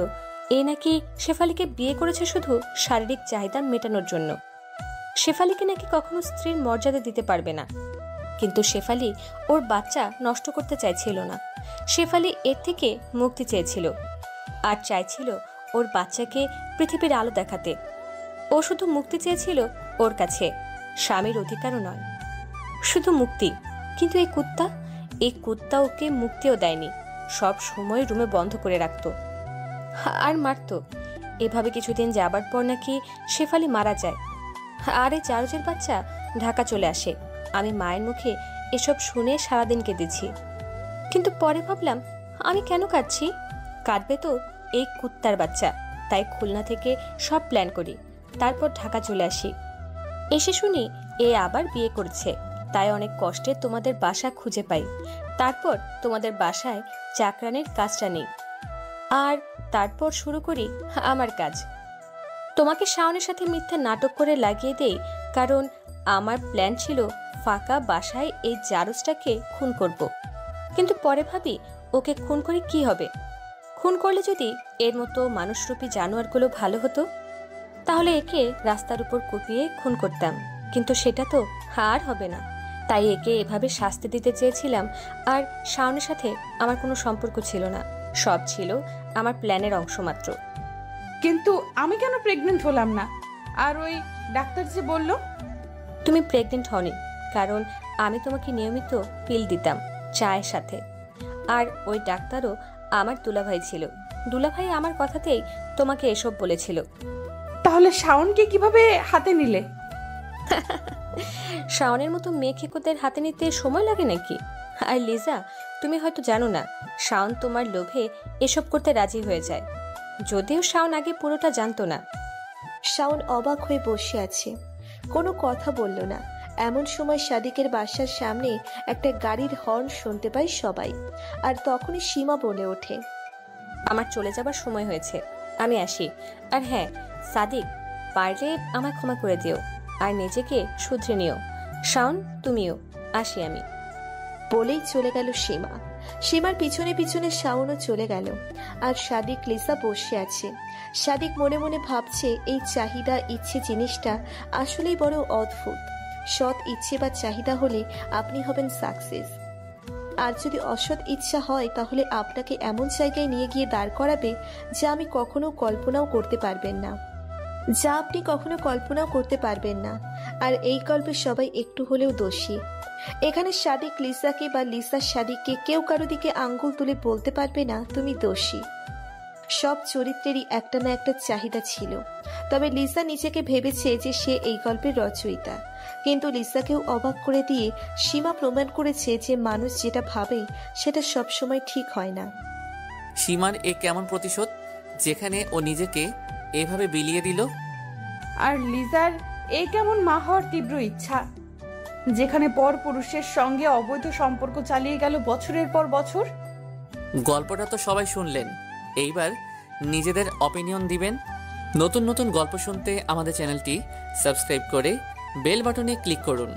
এ নাকি শেফালিকে বিয়ে করেছে শুধু শারীরিক চাহিদা মেটানোর জন্য। শেফালিকে নাকি কখনো স্ত্রীর মর্যাদা দিতে পারবে না। কিন্তু শেফালি ওর বাচ্চা নষ্ট করতে চাইছিল না। শেফালি এর থেকে মুক্তি চেয়েছিল, আর চাইছিল ওর বাচ্চাকে পৃথিবীর আলো দেখাতে। ও শুধু মুক্তি চেয়েছিল ওর কাছে, স্বামীর অধিকারও নয়, শুধু মুক্তি। কিন্তু এই কুত্তা ওকে মুক্তিও দেয়নি, সব সময় রুমে বন্ধ করে রাখতো আর মারতো। এভাবে কিছুদিন যাবার পর নাকি শেফালি মারা যায়, আর এই জারজের বাচ্চা ঢাকা চলে আসে। আমি মায়ের মুখে এসব শুনে সারাদিন কেঁদেছি। কিন্তু পরে ভাবলাম আমি কেন কাঁদছি? কাঁদবে তো এই কুত্তার বাচ্চা। তাই খুলনা থেকে সব প্ল্যান করি, তারপর ঢাকা চলে আসি। এসে শুনি এ আবার বিয়ে করছে, তাই অনেক কষ্টে তোমাদের বাসা খুঁজে পাই। তারপর তোমাদের বাসায় চাকরানির কাজটা নেই, আর তারপর শুরু করি আমার কাজ। তোমাকে শাওনের সাথে মিথ্যা নাটক করে লাগিয়ে দেই, কারণ আমার প্ল্যান ছিল ফাঁকা বাসায় এই জারজটাকে খুন করব। কিন্তু পরে ভাবি ওকে খুন করে কি হবে? খুন করলে যদি এর মতো মানুষরূপী জানোয়ারগুলো ভালো হতো, তাহলে একে রাস্তার উপর কুপিয়ে খুন করতাম। কিন্তু সেটা তো আর হবে না। তাই একে এভাবে শাস্তি দিতে চেয়েছিলাম। আর শাওনের সাথে আমার কোনো সম্পর্ক ছিল না, সব ছিল আমার প্ল্যানের অংশ মাত্র। কিন্তু আমি কেন প্রেগনেন্ট হলাম না? আর ওই ডাক্তার যে বলল? তুমি প্রেগনেন্ট হওনি, কারণ আমি তোমাকে নিয়মিত পিল দিতাম চায়ের সাথে। আর ওই ডাক্তারও আমার দুলাভাই ছিল। দুলাভাই আমার কথাতেই তোমাকে এসব বলেছিল। তাহলে শাওনকে কিভাবে হাতে নিলে? শাওনের মতো মেয়ে খেকোদের হাতে নিতে সময় লাগে নাকি? আর লিজা, তুমি হয়তো জানো না, শাওন তোমার লোভে এসব করতে রাজি হয়ে যায়, যদিও শাওন আগে পুরোটা জানতো না। শাওন অবাক হয়ে বসে আছে, কোনো কথা বলল না। এমন সময় সাদিকের বাসার সামনে একটা গাড়ির হর্ন শুনতে পায় সবাই। আর তখনই সীমা বলে ওঠে, আমার চলে যাবার সময় হয়েছে, আমি আসি। আর হ্যাঁ সাদিক, পারলে আমায় ক্ষমা করে দিও আর নিজেকে শুধরে নিও। শাওন তুমিও, আসি আমি। বলেই চলে গেল সীমা। সীমার পিছনে পিছনে শাওনও চলে গেল। আর সাদিক লিসা বসে আছে। সাদিক মনে মনে ভাবছে এই চাহিদা ইচ্ছে জিনিসটা আসলেই বড় অদ্ভুত। সৎ ইচ্ছে বা চাহিদা হলে আপনি হবেন সাকসেস, আর যদি অসৎ ইচ্ছা হয় তাহলে আপনাকে এমন জায়গায় নিয়ে গিয়ে দাঁড় করাবে যা আপনি কখনো কল্পনাও করতে পারবেন না। আর এই গল্পে সবাই একটু হলেও দোষী। এখানে সাদিক লিসাকে বা লিসা সাদিককে কেউ কারো দিকে আঙ্গুল তুলে বলতে পারবে না তুমি দোষী। সব চরিত্রেরই একটা না একটা চাহিদা ছিল। তবে লিসা নিজেকে ভেবেছে যে সে এই গল্পের রচয়িতা, কিন্তু লিসাকেও অবাক করে দিয়ে সীমা প্রমাণ করেছে যে মানুষ যেটা ভাবে সেটা সবসময় ঠিক হয় না। সীমার এ কেমন প্রতিশোধ, যেখানে ও নিজেকে এভাবে বিলিয়ে দিল? আর লিজার এই কেমন মা হওয়ার তীব্র ইচ্ছা, যেখানে পর পুরুষের সঙ্গে অবৈধ সম্পর্ক চালিয়ে গেল বছরের পর বছর। গল্পটা তো সবাই শুনলেন, এইবার নিজেদের অপিনিয়ন দিবেন। নতুন নতুন গল্প শুনতে আমাদের চ্যানেলটি সাবস্ক্রাইব করে বেল বাটনে ক্লিক করুন।